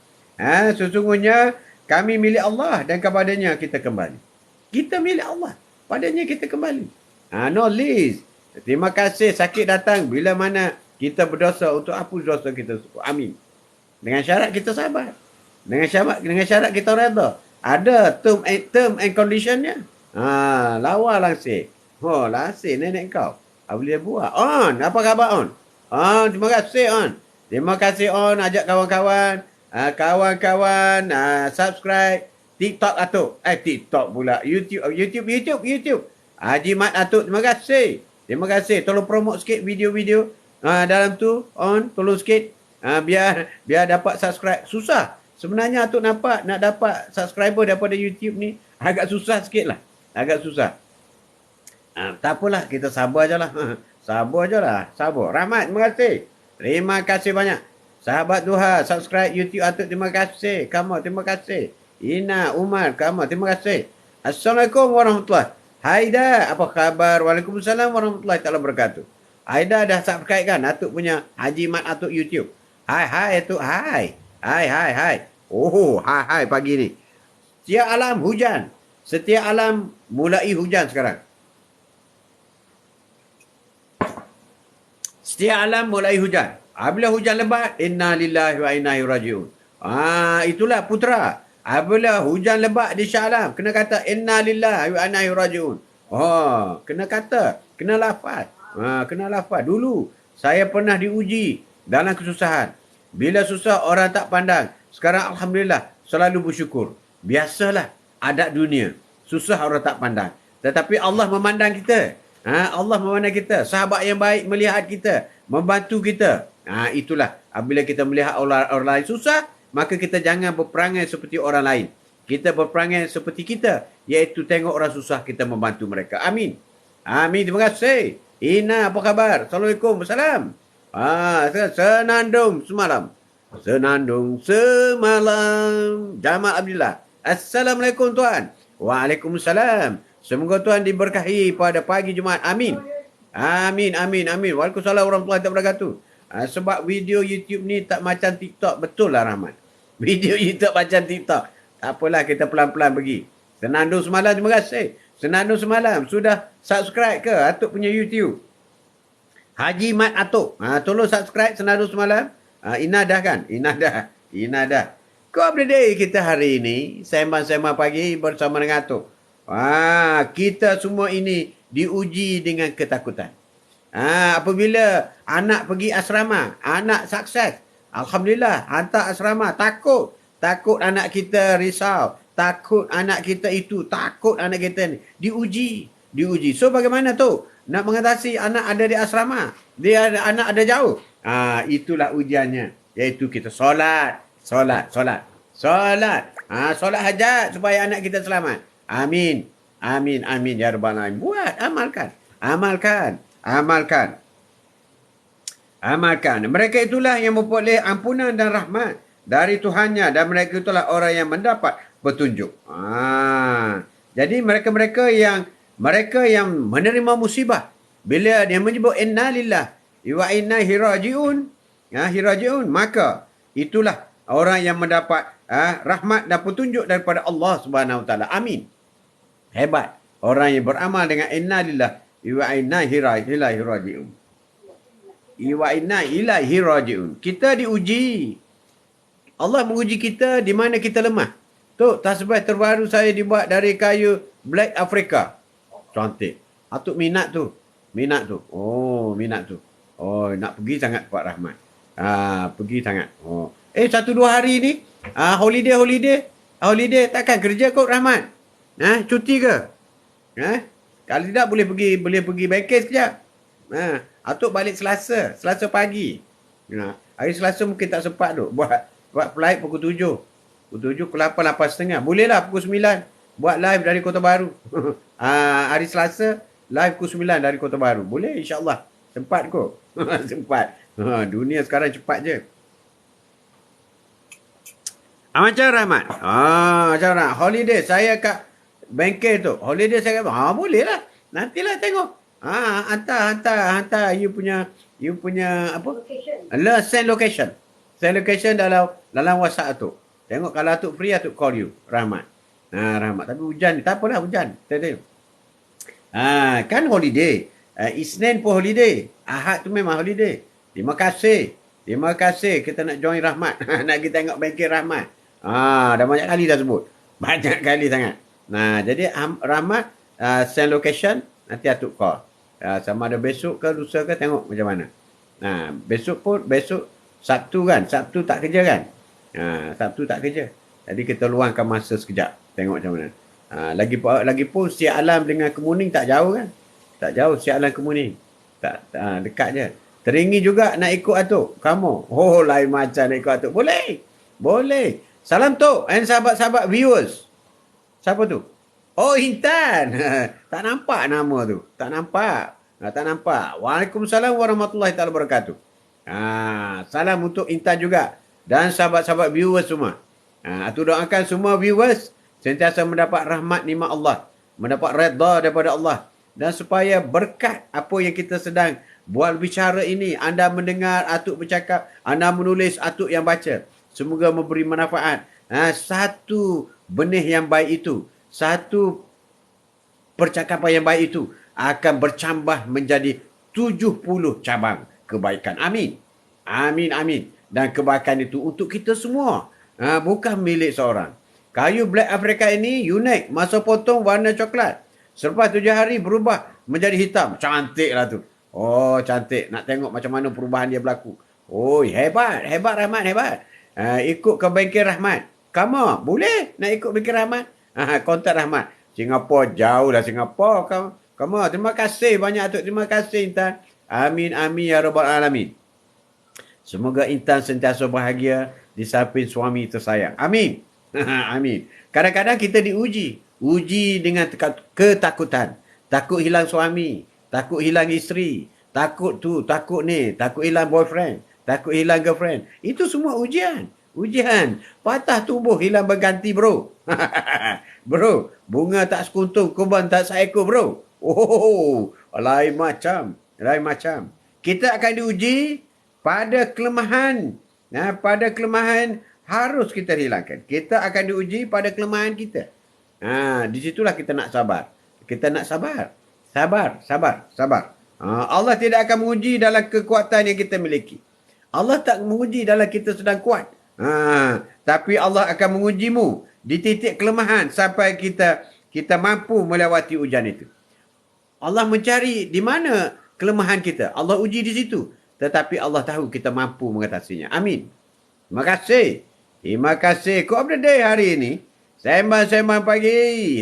Sesungguhnya kami milik Allah dan kepadanya kita kembali. Kita milik Allah. Padanya kita kembali. No list. Terima kasih sakit datang bila mana kita berdosa untuk hapus dosa kita. Amin. Dengan syarat kita sabar. Dengan syarat kita redha. Ada term and conditionnya. Lawa langsir. Langsir nenek kau. Boleh buat. On. Apa khabar On? Terima kasih On. Terima kasih On. Ajak kawan-kawan. Kawan-kawan subscribe. TikTok Atuk. TikTok pula. YouTube. Haji Mat Atuk. Terima kasih. Terima kasih. Tolong promote sikit video-video dalam tu. On. Tolong sikit. Biar dapat subscribe. Susah. Sebenarnya Atuk nak dapat subscriber daripada YouTube ni. Agak susah sikit lah. Agak susah. Tak apalah. Kita sabar je lah. Sabar. Rahmat. Terima kasih. Terima kasih banyak. Sahabat Duha. Subscribe YouTube Atuk. Terima kasih. Kamu. Terima kasih. Ina. Umar. Kamu. Terima kasih. Assalamualaikum warahmatullahi. Haida, apa khabar? Waalaikumsalam warahmatullahi taala wabarakatuh. Haida dah subscribe kan Atuk punya Haji Mat Atuk YouTube. Hai Atuk, hai. Hai pagi ni. Setiap alam hujan. Setiap alam mulai hujan sekarang. Setiap alam mulai hujan. Apabila hujan lebat, inna lillahi wa inna ilaihi raji'un. Itulah putra. Apabila hujan lebat di Shah Alam, kena kata inna lillahi wa inna ilaihi raji'un. Kena kata, kena lafaz. Kena lafaz. Dulu saya pernah diuji dalam kesusahan. Bila susah orang tak pandang. Sekarang alhamdulillah selalu bersyukur. Biasalah adat dunia. Susah orang tak pandang. Tetapi Allah memandang kita. Allah memandang kita. Sahabat yang baik melihat kita, membantu kita. Itulah apabila kita melihat orang lain susah, maka kita jangan berperangai seperti orang lain. Kita berperangai seperti kita, iaitu tengok orang susah, kita membantu mereka. Amin. Terima kasih. Ina, apa khabar? Assalamualaikum. Salam. Senandung semalam. Jamal Abdullah. Assalamualaikum Tuan. Waalaikumsalam. Semoga Tuan diberkahi pada pagi Jumaat. Amin. Waalaikumsalam warahmatullahi wabarakatuh. Sebab video YouTube ni tak macam TikTok. Betul lah Rahmat. Video YouTube macam TikTok. Tak apalah, kita pelan-pelan pergi. Senandung semalam, terima kasih. Senandung semalam, sudah subscribe ke Atuk punya YouTube? Haji Mat Atuk. Tolong subscribe Senandung semalam. Ina dah kan? Ina dah. Co-update kita hari ini, sembang-sembang pagi bersama dengan Atuk. Kita semua ini diuji dengan ketakutan. Apabila anak pergi asrama, anak sukses, alhamdulillah, hantar asrama, takut anak kita risau, takut anak kita itu, takut anak kita ni, diuji. So bagaimana tu nak mengatasi anak ada di asrama, anak ada jauh? Itulah ujiannya. Iaitu kita solat. Solat hajat supaya anak kita selamat. Amin. Amin ya rabbal alamin. Buat, amalkan. Mereka itulah yang memperoleh ampunan dan rahmat dari Tuhannya, dan mereka itulah orang yang mendapat petunjuk. Jadi mereka yang menerima musibah, bila dia menyebut inna lillah wa inna ilaihi rajiun, maka itulah orang yang mendapat rahmat dan petunjuk daripada Allah Subhanahu Wa Taala. Amin. Hebat orang yang beramal dengan inna lillah wa inna ilaihi rajiun. Wa inna ilaihi rajiun. Kita diuji. Allah menguji kita di mana kita lemah. Tu tasbih terbaru saya dibuat dari kayu Black Africa. Cantik. Atuk minat tu. Oh, minat tu. Oh, nak pergi sangat tempat rahmat. Pergi sangat. Oh. 1-2 hari ni holiday takkan kerja kot rahmat. Cuti ke? Kalau tidak boleh pergi bengkel sekejap. Atuk balik Selasa pagi. Hari Selasa mungkin tak sempat tu. Buat flight pukul 7. Pukul 7, pukul 8, 8.30. Bolehlah pukul 9. Buat live dari Kota Baru. Hari Selasa, live pukul 9 dari Kota Baru. Boleh insyaAllah. Sempat kot. Sempat. Dunia sekarang cepat je. Macam Rahmat. Macam Rahmat. Holiday saya kat bengkel tu. Holiday saya kat boleh lah. Nantilah tengok. Hantar you punya apa? Send location. Send location dalam WhatsApp tu. Tengok kalau Atuk free, Atuk call you. Rahmat. Rahmat. Tapi hujan ni. Tak apalah hujan. Tengok. Kan holiday. Isnin pun holiday. Ahad tu memang holiday. Terima kasih kita nak join Rahmat. Nak pergi tengok bengkel Rahmat. Dah banyak kali dah sebut. Banyak kali sangat. Jadi Rahmat send location. Nanti Atuk call. Sama ada besok ke lusa ke, tengok macam mana. Besok Sabtu kan. Sabtu tak kerja kan. Sabtu tak kerja. Jadi kita luangkan masa sekejap. Tengok macam mana. Lagipun Siak Alam dengan Kemuning tak jauh kan. Tak jauh Siak Alam Kemuning. Dekat je. Teringgi juga nak ikut Atuk. Kamu. Lain macam nak ikut Atuk. Boleh. Salam Tok and sahabat-sahabat viewers. Siapa tu? Oh, Intan. Tak nampak nama tu. Tak nampak. Waalaikumsalam warahmatullahi taala wabarakatuh. Salam untuk Intan juga. Dan sahabat-sahabat viewers semua. Atuk doakan semua viewers sentiasa mendapat rahmat nikmat Allah. Mendapat redha daripada Allah. Dan supaya berkat apa yang kita sedang buat bicara ini. Anda mendengar Atuk bercakap. Anda menulis, Atuk yang baca. Semoga memberi manfaat. Satu benih yang baik itu. Satu percakapan yang baik itu akan bercambah menjadi 70 cabang kebaikan. Amin. Dan kebaikan itu untuk kita semua. Bukan milik seorang. Kayu Black Africa ini unik. Masa potong warna coklat. Selepas 7 hari berubah menjadi hitam. Cantik lah tu. Oh, cantik. Nak tengok macam mana perubahan dia berlaku. Oh, hebat Rahmat, hebat. Ikut ke bengkel Rahmat. Kamu boleh nak ikut bengkel Rahmat? Kontak Rahmat. Singapura, jauh lah Singapura. Kamu, terima kasih banyak Atuk. Terima kasih Intan. Amin ya rabbal alamin. Semoga Intan sentiasa bahagia di samping suami tersayang. Amin. Amin. Kadang-kadang kita diuji. Uji dengan ketakutan. Takut hilang suami. Takut hilang isteri. Takut tu, takut ni. Takut hilang boyfriend. Takut hilang girlfriend. Itu semua ujian. Patah tubuh hilang berganti bro. Bro, bunga tak sekuntum, kuban tak seekor bro. Lain macam. Kita akan diuji pada kelemahan. Pada kelemahan harus kita hilangkan. Kita akan diuji pada kelemahan kita. Di situlah kita nak sabar. Sabar. Allah tidak akan menguji dalam kekuatan yang kita miliki. Allah tak menguji dalam kita sedang kuat. Tapi Allah akan mengujimu di titik kelemahan sampai kita mampu melewati ujian itu. Allah mencari di mana kelemahan kita. Allah uji di situ. Tetapi Allah tahu kita mampu mengatasinya. Amin. Terima kasih. Kau update day hari ini. Sembang pagi.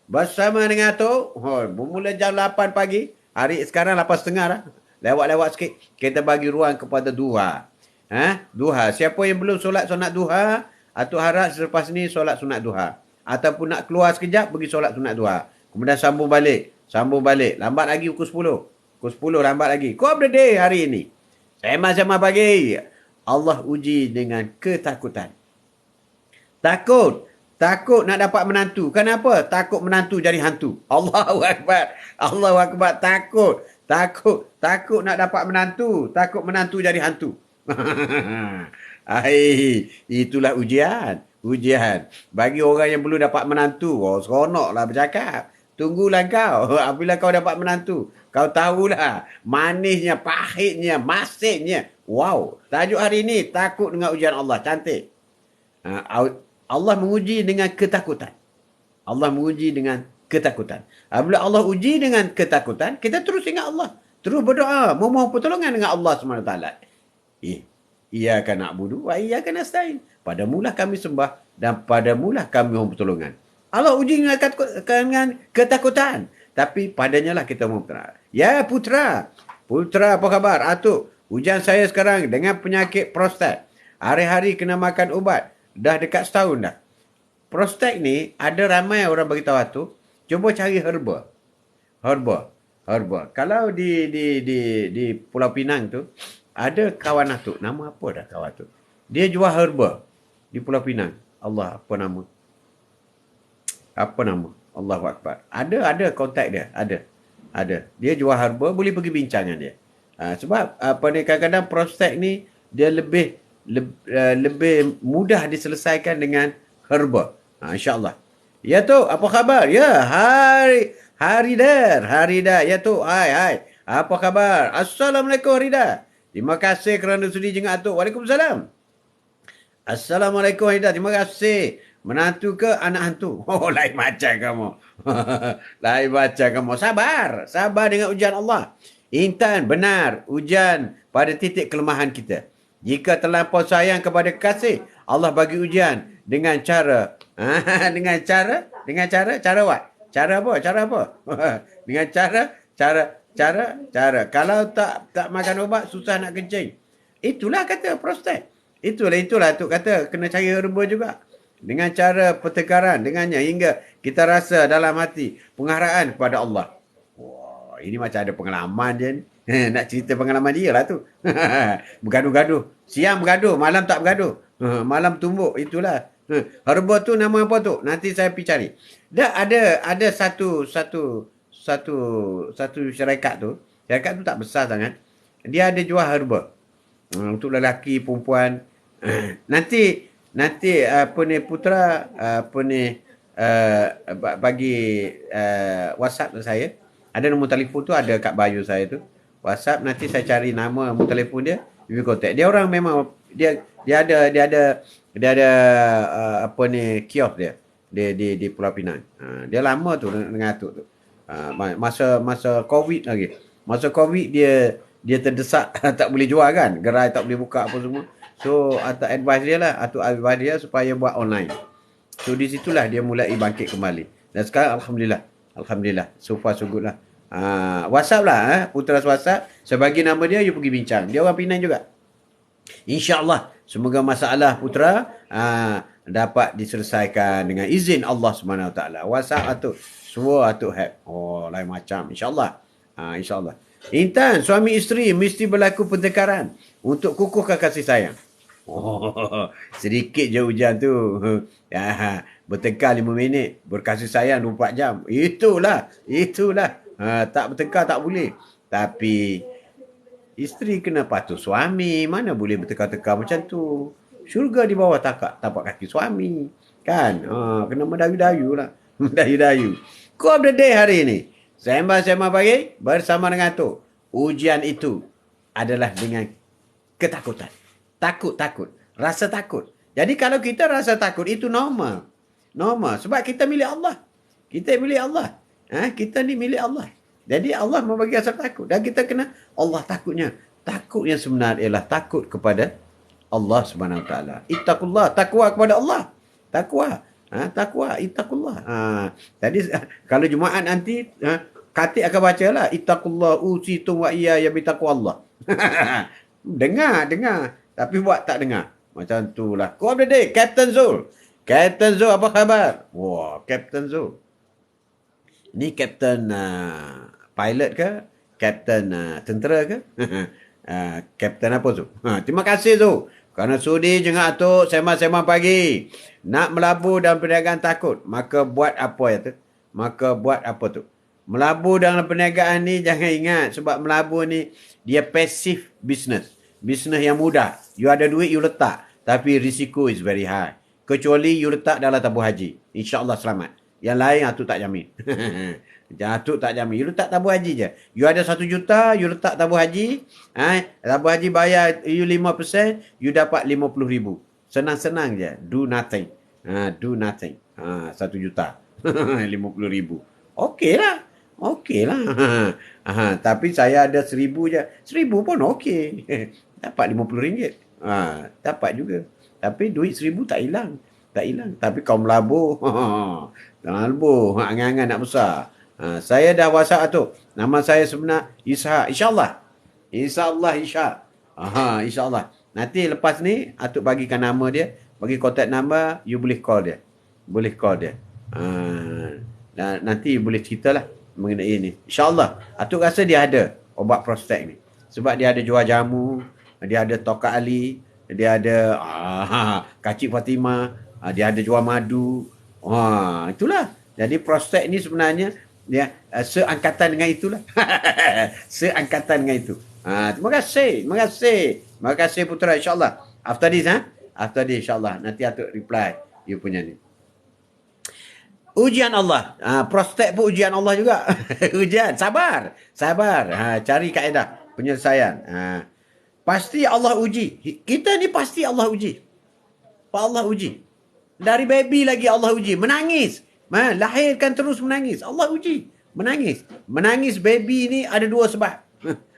Bersama dengan Atuk. Bermula jam 8 pagi. Hari sekarang 8.30 dah. Lewat-lewat sikit. Kita bagi ruang kepada dua. Duha. Siapa yang belum solat sunat duha, Atuk harap selepas ni solat sunat duha. Ataupun nak keluar sekejap, pergi solat sunat duha. Kemudian sambung balik. Sambung balik. Lambat lagi pukul 10. Pukul 10 lambat lagi. Kau of the day hari ini. Sembang-sembang pagi. Allah uji dengan ketakutan. Takut. Takut nak dapat menantu. Kenapa? Takut menantu jadi hantu. Allahu Akbar. Allahu Akbar. Takut. Takut. Takut nak dapat menantu. Takut menantu jadi hantu. Itulah ujian. Ujian. Bagi orang yang belum dapat menantu. Oh, seronoklah bercakap. Tunggulah kau. Apabila kau dapat menantu. Kau tahulah. Manisnya, pahitnya, masinnya. Wow. Tajuk hari ini. Takut dengan ujian Allah. Cantik. Allah menguji dengan ketakutan. Allah menguji dengan ketakutan. Apabila Allah uji dengan ketakutan, kita terus ingat Allah. Terus berdoa. Memohon pertolongan dengan Allah SWT. Iyyaka na'budu wa iyyaka nasta'in. Padamulah kami sembah dan padamulah kami mohon pertolongan. Allah uji dengan ketakutan. Tapi padanya lah kita mohon pertolongan. Ya putra. Putra apa khabar? Atuk. Ujian saya sekarang dengan penyakit prostat. Hari-hari kena makan ubat. Dah dekat setahun dah. Prostat ni ada ramai orang beritahu Atuk. Cuba cari herba. Herba. Kalau di Pulau Pinang tu. Ada kawan Atuk. Nama apa dah kawan Atuk? Dia jual herba. Di Pulau Pinang. Allah, apa nama? Apa nama? Allahu Akbar. Ada kontak dia. Ada. Dia jual herba. Boleh pergi bincang dengan dia. Sebab apa ni, kadang-kadang prostat ni dia lebih mudah diselesaikan dengan herba. InsyaAllah. Ya tu, apa khabar? Ya, Haridar. Ya tu, hai. Apa khabar? Assalamualaikum Haridar. Terima kasih kerana sudi jenguk Atuk. Waalaikumsalam. Assalamualaikum Haridar. Terima kasih. Menantu ke anak hantu? Oh, lain macam kamu. Lain macam kamu. Sabar dengan ujian Allah. Intan, benar. Ujian pada titik kelemahan kita. Jika terlampau sayang kepada kekasih, Allah bagi ujian dengan cara dengan cara what? Cara apa? Dengan cara. Kalau tak makan ubat, susah nak kencing. Itulah kata prostat. Itulah tu kata kena cari herba juga. Dengan cara pertengkaran dengannya hingga kita rasa dalam hati pengharaan kepada Allah. Wah, ini macam ada pengalaman je ni. Nak cerita pengalaman dia lah tu. Bergaduh-gaduh. Siang bergaduh, malam tak bergaduh. Malam tumbuk, itulah. Herba tu nama apa tu? Nanti saya pergi cari. Dah ada satu syarikat tu. Syarikat tu tak besar sangat. Dia ada jual herba. Untuk lelaki, perempuan. Nanti apa ni putra bagi WhatsApp saya. Ada nombor telefon tu, ada kat bio saya tu. WhatsApp, nanti saya cari nama telefon dia. You contact. Dia orang memang dia ada apa ni kios dia di Pulau Pinang. Dia lama tu dengan Atuk tu. Masa Covid lagi. Masa Covid dia terdesak tak boleh jual kan. Gerai tak boleh buka apa semua. So Atuk advice dia lah. Atuk advice dia supaya buat online. So di situlah dia mulai bangkit kembali. Dan sekarang Alhamdulillah. So far so good lah. WhatsApp lah. Putra WhatsApp. Saya bagi nama dia, you pergi bincang. Dia orang Pinang juga. InsyaAllah. Semoga masalah putra dapat diselesaikan dengan izin Allah SWT. WhatsApp Atuk. Semua Atuk have. Oh, lain macam. InsyaAllah. InsyaAllah. Intan, suami isteri mesti berlaku pertengkaran untuk kukuhkan kasih sayang. Oh, sedikit je hujan tu. Bertengkar 5 minit. Berkasih sayang 24 jam. Itulah. Tak bertengkar tak boleh. Tapi isteri kena patuh suami. Mana boleh bertengkar-tengkar macam tu. Syurga di bawah tapak kaki suami. Kan? Kena mendayu-dayu lah. Mendayu-dayu. Quote of the day hari ini. Sembang-sembang pagi bersama dengan tu. Ujian itu adalah dengan ketakutan. Takut. Rasa takut. Jadi kalau kita rasa takut itu normal. Sebab kita milik Allah. Kita ni milik Allah. Jadi Allah membagi rasa takut. Dan kita kena Allah takutnya. Takut yang sebenar ialah takut kepada Allah SWT. Ittaqullah. Takwa kepada Allah. Takwa. Ittaqullah. Tadi kalau Jumaat nanti Khatib akan baca lah. Ittaqullah usitum wa iya ya bitaqwallah. Dengar. Tapi buat tak dengar. Macam tu lah. Quote of the day, Captain Zul. Captain Zul, apa khabar? Wah, Captain Zul. Ni Captain pilot ke? Captain tentera ke? Captain apa tu? Terima kasih tu. Kerana sudi jengah tu sembang-sembang pagi. Nak melabur dalam perniagaan takut. Maka buat apa ya tu? Maka buat apa tu? Melabur dalam perniagaan ni jangan ingat. Sebab melabur ni dia passive business. Business yang mudah. You ada duit, you letak. Tapi risiko is very high. Kecuali you letak dalam tabung haji. InsyaAllah selamat. Yang lain Atuk tak jamin. Atuk tak jamin. You letak tabung haji je. You ada 1 juta, you letak tabung haji. Tabung haji bayar you 5%, you dapat 50,000. Senang-senang je. Do nothing. Do nothing. 1 juta. 50,000. Okey lah. Okey lah. Tapi saya ada 1,000 je. 1,000 pun okey. Dapat RM50. Dapat juga. Tapi duit 1,000 tak hilang. Tak hilang. Tapi kau melabur. Jangan melabur. Angan-angan nak besar. Saya dah WhatsApp tu. Nama saya sebenar Ishak. InsyaAllah. InsyaAllah Ishak. InsyaAllah. Nanti lepas ni, Atuk bagikan nama dia. Bagi kontak nama, you boleh call dia. Boleh call dia. Dan nanti boleh ceritalah mengenai ini. InsyaAllah. Atuk rasa dia ada obat prostat ni. Sebab dia ada jual jamu. Dia ada Toka Ali. Dia ada Kacik Fatimah. Dia ada jual madu. Itulah. Jadi prostat ni sebenarnya dia seangkatan dengan itulah. Seangkatan dengan itu. Terima kasih. Terima kasih. Terima kasih Putra, insyaAllah. After this, After this, insyaAllah. Nanti Atuk reply you punya ni. Ujian Allah. Prostat pun ujian Allah juga. Ujian. Sabar. Sabar. Cari kaedah penyelesaian. Pasti Allah uji. Kita ni pasti Allah uji. Allah uji. Dari baby lagi Allah uji. Menangis. Lahirkan terus menangis. Allah uji. Menangis. Menangis baby ni ada 2 sebab.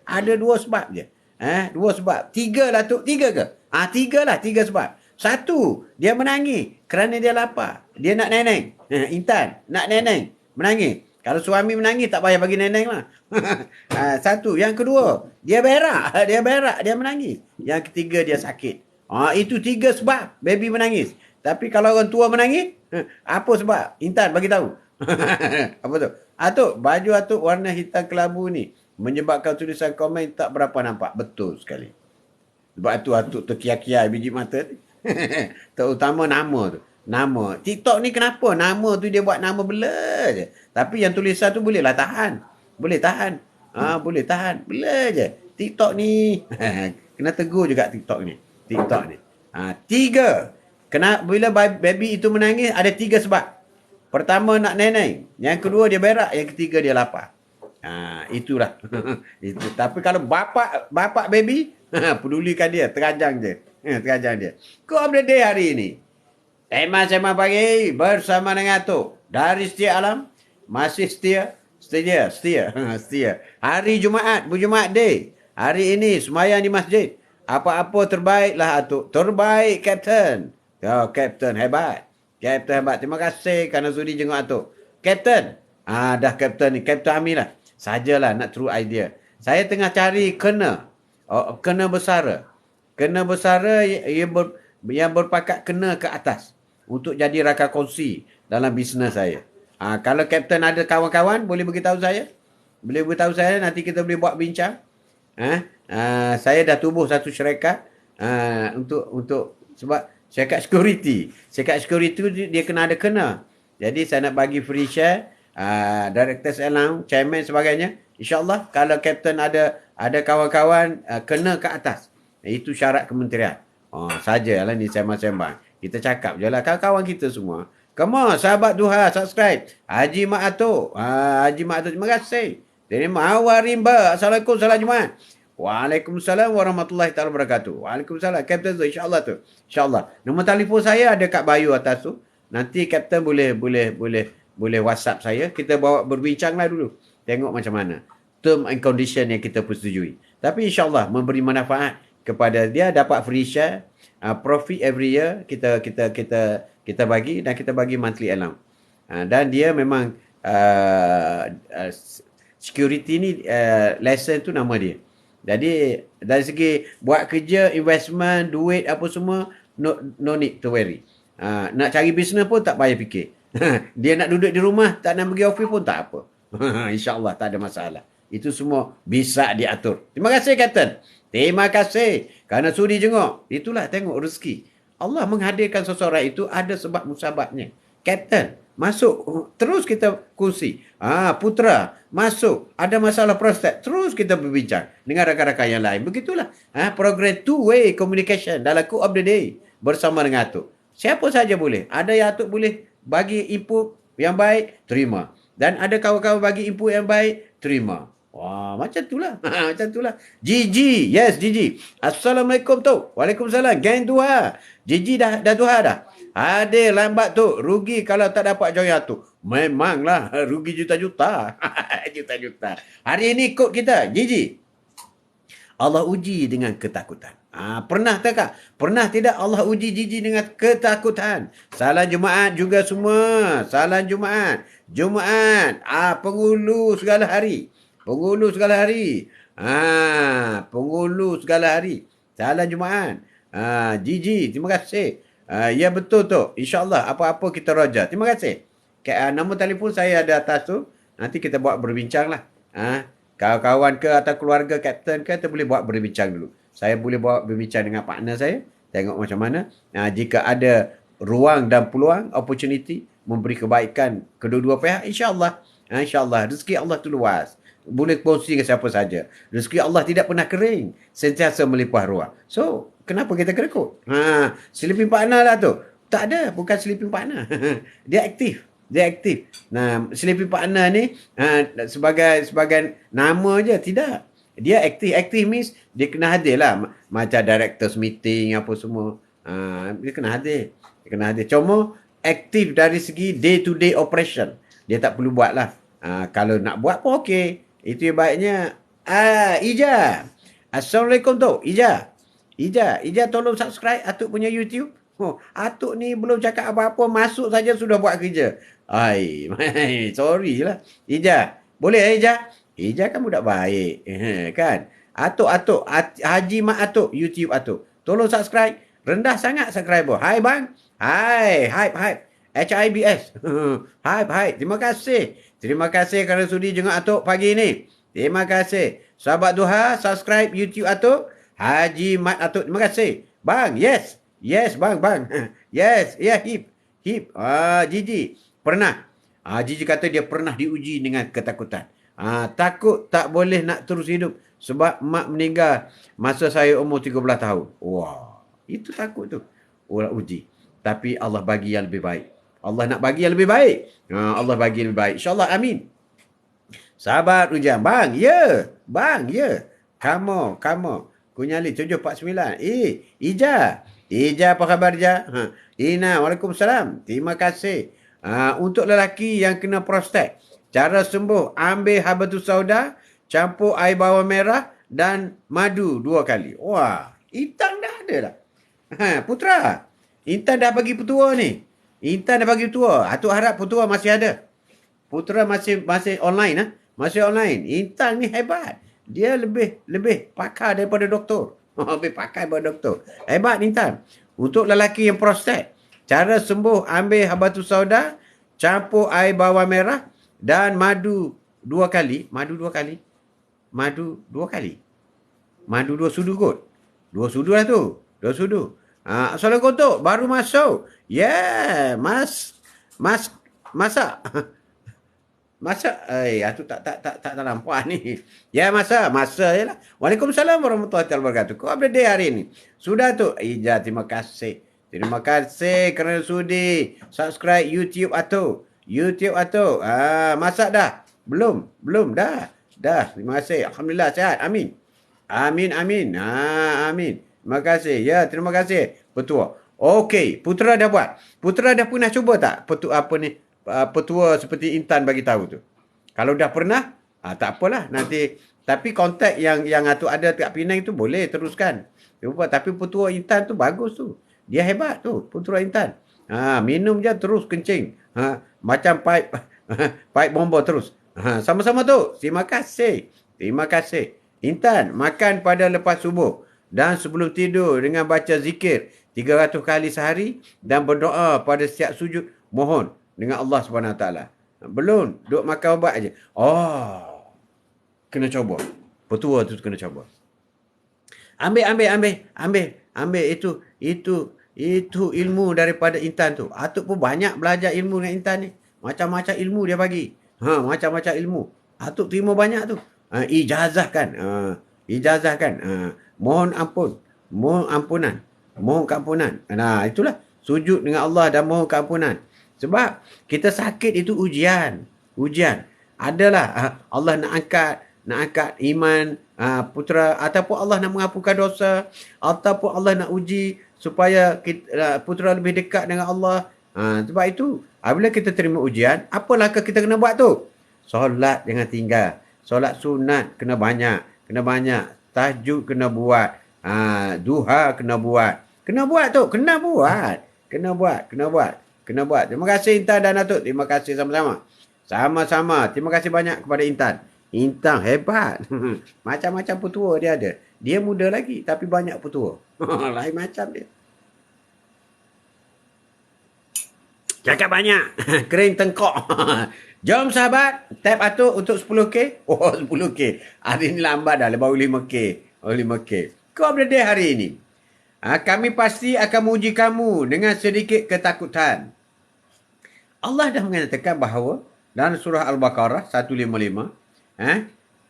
Ada 2 sebab je. 2 sebab. 3 lah tu. 3 ke? 3 lah. 3 sebab. 1. Dia menangis kerana dia lapar. Dia nak neneng. Intan. Nak neneng. Menangis. Kalau suami menangis, tak payah bagi neneng lah. 1. Yang kedua, dia berak. Dia berak. Dia menangis. Yang ketiga, dia sakit. Itu 3 sebab baby menangis. Tapi kalau orang tua menangis, apa sebab? Intan, bagi tahu. Apa tu? Atuk, baju Atuk warna hitam kelabu ni menyebabkan tulisan komen tak berapa nampak. Betul sekali. Sebab itu Atuk terkiai-kiai biji mata ni. Terutama nama tu. Nama. TikTok ni kenapa? Nama tu dia buat nama blur je. Tapi yang tulisan tu bolehlah tahan. Boleh tahan. Boleh tahan. Blur je. TikTok ni. Kena tegur juga TikTok ni. TikTok ni. 3. Bila baby itu menangis, ada 3 sebab. Pertama nak neneng. Yang kedua dia berak. Yang ketiga dia lapar. Itulah. Itu. Tapi kalau bapak baby, pedulikan dia. Terajang je. Terajang dia. Quote of the day hari ini. Sembang pagi bersama dengan Atuk. Dari setiap alam. Masih setia. Hari Jumaat. Berjumaat day. Hari ini semayang di masjid. Apa-apa terbaiklah Atuk. Terbaik Captain. Captain hebat. Captain hebat. Terima kasih kerana sudi jenguk Atuk. Captain. Dah Captain ni. Captain Amir lah. Sajalah nak true idea. Saya tengah cari kena. Kena besara. Kena besara yang berpakat kena ke atas. Untuk jadi rakan kongsi dalam bisnes saya. Kalau Captain ada kawan-kawan, boleh beritahu saya. Boleh beritahu saya, nanti kita boleh buat bincang. Saya dah tubuh satu syarikat untuk sebab syarikat security. Syarikat security tu dia kena ada kena. Jadi saya nak bagi free share, directors allowance, chairman sebagainya. InsyaAllah kalau Captain ada kawan-kawan kena ke atas. Itu syarat kementerian. Sajalah ni sembang-sembang. Kita cakap je lah kawan-kawan kita semua. Come on, sahabat duha, subscribe. Haji Mak Atuk. Haji Mak Atuk, terima kasih. Terima Awarimba. Assalamualaikum, salam Jumaat. Waalaikumsalam warahmatullahi taala wabarakatuh. Waalaikumsalam. Captain tu, insyaAllah tu. InsyaAllah. Nombor telefon saya ada kat bio atas tu. Nanti Captain boleh WhatsApp saya. Kita bawa berbincang lah dulu. Tengok macam mana. Term and condition yang kita persetujui. Tapi insyaAllah memberi manfaat kepada dia, dapat free share. Profit every year kita bagi, dan kita bagi monthly allowance. Dan dia memang security ni lesson tu nama dia. Jadi dari segi buat kerja, investment, duit apa semua, no need to worry. Nak cari bisnes pun tak payah fikir. Dia nak duduk di rumah, tak nak pergi office pun tak apa. InsyaAllah tak ada masalah. Itu semua bisa diatur. Terima kasih, Captain. Terima kasih. Kerana sudi jenguk. Itulah tengok rezeki. Allah menghadirkan seseorang itu ada sebab musababnya. Captain, masuk. Terus kita kongsi. Putra, masuk. Ada masalah prostat. Terus kita berbincang dengan rakan-rakan yang lain. Begitulah. Program two-way communication dalam Cook of the Day bersama dengan Atuk. Siapa saja boleh. Ada yang Atuk boleh bagi input yang baik, terima. Dan ada kawan-kawan bagi input yang baik, terima. Wah, macam itulah. Macam itulah. Gigi. Yes, Gigi. Assalamualaikum tu. Waalaikumsalam. Gang Tuha. Gigi dah Tuha dah. Ada lambat tu. Rugi kalau tak dapat join tu. Memanglah. Rugi juta-juta. Juta-juta. Hari ini kod kita. Gigi. Allah uji dengan ketakutan. Pernah tak kak? Pernah tidak Allah uji Gigi dengan ketakutan? Salam Jumaat juga semua. Salam Jumaat. Jumaat. Penghulu segala hari. Penghulu segala hari. Penghulu segala hari. Salam Jumaat. Gigi, terima kasih. Ya betul tu. InsyaAllah apa-apa kita roja. Terima kasih. Nama telefon saya ada atas tu. Nanti kita buat berbincang lah. Kawan-kawan ke atau keluarga Kapten ke, kita boleh buat berbincang dulu. Saya boleh buat berbincang dengan partner saya. Tengok macam mana. Jika ada ruang dan peluang, opportunity, memberi kebaikan kedua-dua pihak, insyaAllah. InsyaAllah. Rezeki Allah tu luas. Boleh kongsi dengan siapa saja. Rezeki Allah tidak pernah kering. Sentiasa melimpah ruah. So, kenapa kita kerekut? Sleeping partner lah tu. Tak ada. Bukan sleeping partner. Dia aktif. Dia aktif. Nah, sleeping partner ni sebagai nama je. Tidak. Dia aktif. Aktif means dia kena hadir lah. Macam directors meeting apa semua. Dia kena hadir. Dia kena hadir. Cuma aktif dari segi day to day operation. Dia tak perlu buat lah. Kalau nak buat pun okey. Itu yang baiknya. Ija. Assalamualaikum tu. Ija. Ija tolong subscribe Atuk punya YouTube. Atuk ni belum cakap apa-apa. Masuk saja sudah buat kerja. Sorry lah. Ija. Boleh Ija? Ija kan budak baik. Kan? Atuk. Haji Mak Atuk. YouTube Atuk. Tolong subscribe. Rendah sangat subscriber. Hai bang. Hai. Hype. HIBS. Hype. Terima kasih. Terima kasih kerana sudi jenguk Atuk pagi ni. Terima kasih. Sahabat Duha, subscribe YouTube Atuk. Haji Mat Atuk. Terima kasih. Bang, yes. Yes, bang. Yes. Ya, hip. Gigi. Pernah. Gigi kata dia pernah diuji dengan ketakutan. Takut tak boleh nak terus hidup. Sebab mak meninggal masa saya umur 13 tahun. Wah, itu takut tu. Orang uji. Tapi Allah bagi yang lebih baik. Allah nak bagi yang lebih baik. Allah bagi yang lebih baik. InsyaAllah, amin. Sahabat Ujang. Bang, ya. Kamu. Kunyali 749. Ija. Ija, apa khabar Ija? Ina, waalaikumsalam. Terima kasih. Untuk lelaki yang kena prostat. Cara sembuh, ambil habatus sauda, campur air bawang merah dan madu 2 kali. Wah, Intan dah ada dah. Putra. Intan dah bagi petua ni. Atuk harap petua masih ada. Putra masih online. Masih online. Intan ni hebat. Dia lebih pakar daripada doktor. Lebih pakar daripada doktor. Hebat Intan. Untuk lelaki yang prostat. Cara sembuh, ambil habatus sauda, campur air bawang merah dan madu 2 kali. Madu 2 sudu kot. 2 sudu lah tu. 2 sudu. Assalamualaikum tu. Baru masuk. Yeah. Masak. Aku tak nampak ni. Ya, masa je lah. Waalaikumsalam warahmatullahi wabarakatuh. Kau update hari ni. Sudah tu. Ija, terima kasih. Terima kasih kerana sudi subscribe YouTube Atuk. Masak dah? Belum. Dah. Terima kasih. Alhamdulillah sihat. Amin. Amin. Terima kasih. Ya, terima kasih. Petua. Okey, Putra dah buat. Putra dah pernah cuba tak? Petua seperti Intan bagi tahu tu. Kalau dah pernah, tak apalah nanti. Tapi kontak yang Atuk ada dekat Penang tu boleh teruskan. Tapi petua Intan tu bagus tu. Dia hebat tu, Putra Intan. Minum je terus kencing. Macam pipe bomba terus. Sama-sama tu. Terima kasih. Intan, makan pada lepas subuh dan sebelum tidur dengan baca zikir 300 kali sehari dan berdoa pada setiap sujud mohon dengan Allah Subhanahu Wa Taala. Belum, duk makan ubat aja. Oh, kena coba. Petua tu kena coba. Ambil itu ilmu daripada Intan tu. Atuk pun banyak belajar ilmu dengan Intan ni. Macam-macam ilmu dia bagi. Macam-macam ilmu. Atuk terima banyak tu. Ijazahkan. Ijazahkan. Mohon ampun. Mohon ampunan. Mohon keampunan. Nah, itulah. Sujud dengan Allah dan mohon keampunan. Sebab kita sakit itu ujian. Ujian. Adalah Allah nak angkat iman putera, ataupun Allah nak mengampunkan dosa, ataupun Allah nak uji supaya putera lebih dekat dengan Allah. Sebab itu apabila kita terima ujian, apa langkah kita kena buat tu? Solat jangan tinggal. Solat sunat kena banyak. Tahajud kena buat. Duha kena buat. Kena buat tu. Kena buat. Terima kasih Intan dan Datuk. Terima kasih sama-sama. Sama-sama. Terima kasih banyak kepada Intan. Intan hebat. Macam-macam petua dia ada. Dia muda lagi tapi banyak petua. Lain macam dia. Cakap banyak. Kering tengkok. Jom sahabat. Tap Atuk untuk 10K. Oh 10K. Hari ni lambat dah. Baru 5K. Oh 5K. Kau berada hari ini. Kami pasti akan menguji kamu dengan sedikit ketakutan. Allah dah mengatakan bahawa dalam surah Al-Baqarah 155.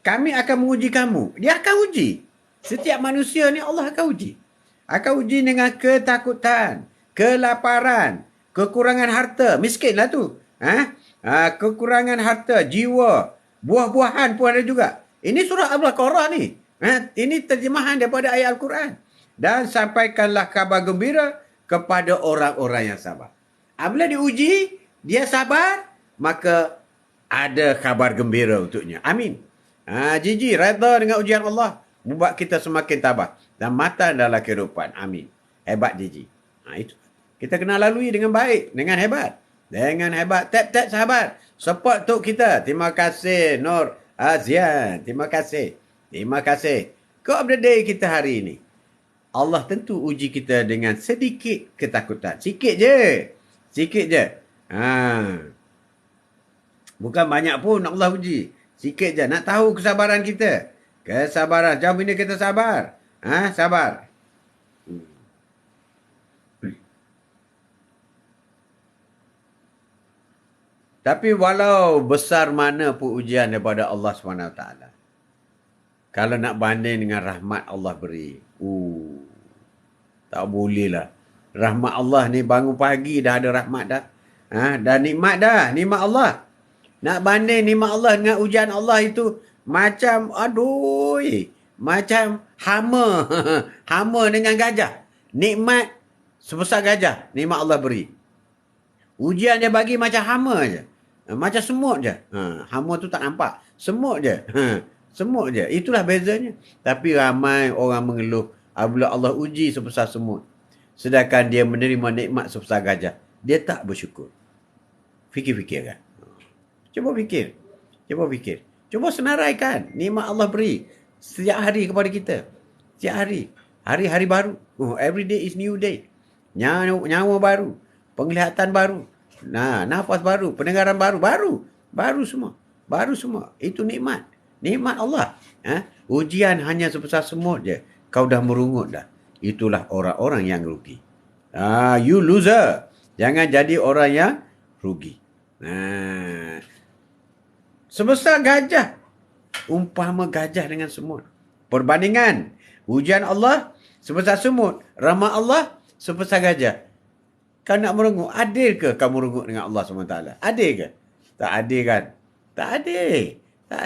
Kami akan menguji kamu. Dia akan uji. Setiap manusia ni Allah akan uji. Akan uji dengan ketakutan, kelaparan, kekurangan harta. Miskinlah tu. Kekurangan harta, jiwa, buah-buahan pun ada juga. Ini surah Al-Baqarah ni. Ini terjemahan daripada ayat Al-Quran. Dan sampaikanlah kabar gembira kepada orang-orang yang sabar. Apabila diuji, dia sabar, maka ada kabar gembira untuknya. Amin. Jiji, redha dengan ujian Allah membuat kita semakin tabah dan matang dalam kehidupan. Amin. Hebat Jiji. Itu. Kita kena lalui dengan baik, dengan hebat. Dengan hebat. Tap-tap sahabat. Support untuk kita. Terima kasih Nur Azian. Terima kasih. Kau update kita hari ini. Allah tentu uji kita dengan sedikit ketakutan. Sikit je. Bukan banyak pun Allah uji. Sikit je. Nak tahu kesabaran kita. Kesabaran. Jauh ini kita sabar. Sabar. Tapi walau besar mana pun ujian daripada Allah SWT. Kalau nak banding dengan rahmat Allah beri. Tak boleh lah. Rahmat Allah ni bangun pagi dah ada rahmat dah. Dah nikmat dah. Nikmat Allah. Nak banding nikmat Allah dengan ujian Allah itu macam macam hama. Hama dengan gajah. Nikmat sebesar gajah. Nikmat Allah beri. Ujian dia bagi macam hama je. Macam semut je. Hama tu tak nampak. Semut je. Semut je. Itulah bezanya. Tapi ramai orang mengeluh apabila Allah uji sebesar semut. Sedangkan dia menerima nikmat sebesar gajah. Dia tak bersyukur. Fikir-fikir kan. Cuba fikir. Cuba senaraikan nikmat Allah beri setiap hari kepada kita. Setiap hari. Hari-hari baru. Every day is new day. Nyawa baru. Penglihatan baru. Nafas baru. Pendengaran baru. Baru semua. Itu nikmat. Nikmat Allah. Ujian hanya sebesar semut je. Kau dah merungut dah. Itulah orang-orang yang rugi. You loser. Jangan jadi orang yang rugi. Sebesar gajah. Umpama gajah dengan semut. Perbandingan. Ujian Allah sebesar semut. Rahmat Allah sebesar gajah. Kau nak merungut. Adil ke kau merungut dengan Allah SWT? Adil ke? Tak adil kan? Tak adil. Tak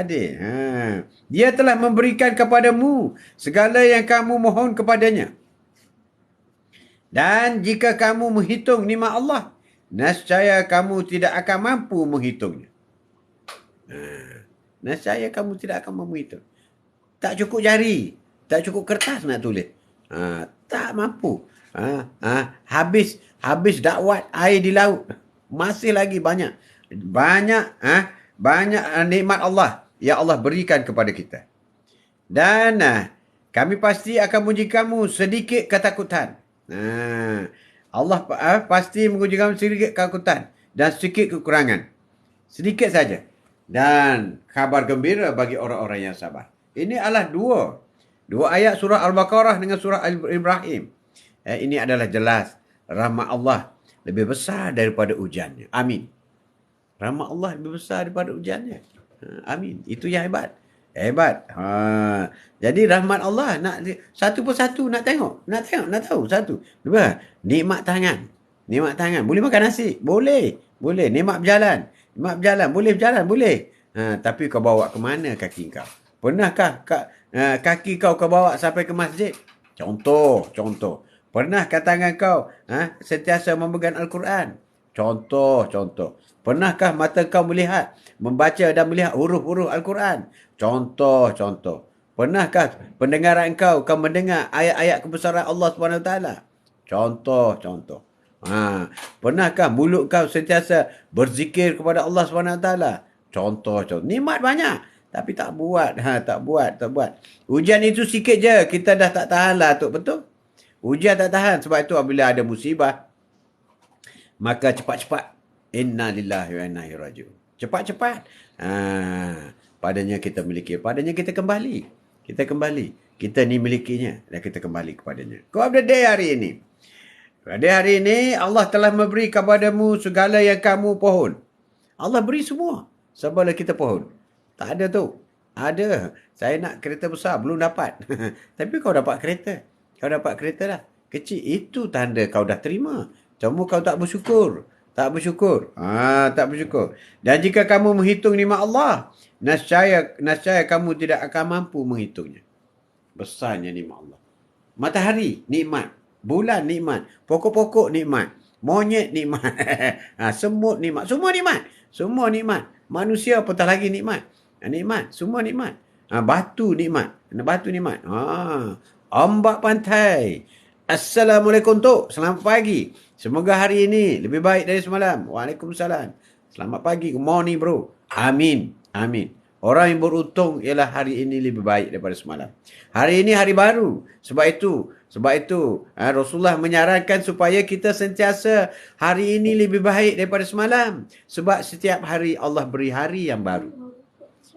adil. Dia telah memberikan kepadamu segala yang kamu mohon kepadanya. Dan jika kamu menghitung nikmat Allah, nescaya kamu tidak akan mampu menghitungnya. Nescaya kamu tidak akan mampu menghitung. Tak cukup jari. Tak cukup kertas nak tulis. Tak mampu. Habis dakwat air di laut. Masih lagi banyak nikmat Allah yang Allah berikan kepada kita. Dan kami pasti akan menguji kamu sedikit ketakutan. Allah pasti menguji kamu sedikit ketakutan dan sedikit kekurangan. Sedikit saja. Dan kabar gembira bagi orang-orang yang sabar. Ini adalah dua ayat surah Al-Baqarah dengan surah Al-Ibrahim. Ini adalah jelas rahmat Allah lebih besar daripada ujiannya. Amin. Rahmat Allah lebih besar daripada ujiannya. Amin. Itu yang hebat. Hebat. Jadi rahmat Allah nak satu persatu nak tengok. Nak tahu satu. Dua. Nikmat tangan. Nikmat tangan. Boleh makan nasi? Boleh. Nikmat berjalan. Boleh berjalan? Boleh. Tapi kau bawa ke mana kaki kau? Pernahkah kaki kau bawa sampai ke masjid? Contoh. Pernahkah tangan kau sentiasa memegang Al-Quran? Contoh. Pernahkah mata kau membaca dan melihat huruf-huruf Al-Quran? Contoh. Pernahkah pendengaran kau mendengar ayat-ayat kebesaran Allah SWT? Contoh. Pernahkah mulut kau sentiasa berzikir kepada Allah SWT? Contoh. Nikmat banyak. Tapi tak buat. Tak buat. Ujian itu sikit je. Kita dah tak tahan lah. Betul? Ujian tak tahan. Sebab itu apabila ada musibah, maka cepat-cepat. Inna lillahi wa inna ilaihi raji'un. Cepat-cepat. Padanya kita miliki. Padanya kita kembali. Kita ni milikinya. Dan kita kembali kepadanya. Pada hari ini. Pada hari ini Allah telah memberi kepadamu segala yang kamu pohon. Allah beri semua. Sebab kita pohon. Tak ada tu. Ada. Saya nak kereta besar. Belum dapat. Tapi kau dapat kereta. Dah. Kecil. Itu tanda kau dah terima. Cuma kau tak bersyukur. Tak bersyukur. Dan jika kamu menghitung nikmat Allah, nascaya kamu tidak akan mampu menghitungnya. Besarnya nikmat Allah. Matahari, nikmat. Bulan, nikmat. Pokok-pokok, nikmat. Monyet, nikmat. Semut, nikmat. Semua nikmat. Manusia apatah lagi nikmat. Semua nikmat. Batu, nikmat. Ombak pantai. Assalamualaikum Tok. Selamat pagi. Semoga hari ini lebih baik dari semalam. Waalaikumsalam. Selamat pagi. Good morning bro. Amin. Orang yang beruntung ialah hari ini lebih baik daripada semalam. Hari ini hari baru. Sebab itu Rasulullah menyarankan supaya kita sentiasa hari ini lebih baik daripada semalam. Sebab setiap hari Allah beri hari yang baru.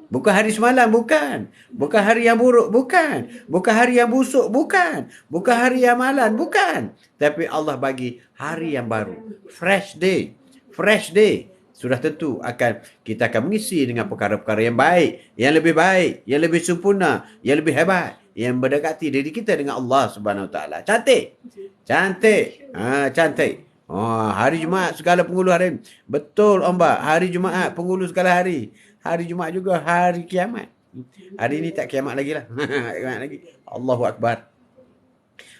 Bukan hari semalam, bukan. Bukan hari yang buruk, bukan. Bukan hari yang busuk, bukan. Bukan hari yang malam, bukan. Tapi Allah bagi hari yang baru. Fresh day. Sudah tentu kita akan mengisi dengan perkara-perkara yang baik, yang lebih sempurna, yang lebih hebat, yang mendekati diri kita dengan Allah Subhanahu Wa Taala. Cantik. Hari Jumaat segala penghulu hari. Betul Ombak, hari Jumaat penghulu segala hari. Hari Jumaat juga hari kiamat. Hari ini tak kiamat lagi lah. Allahu Akbar.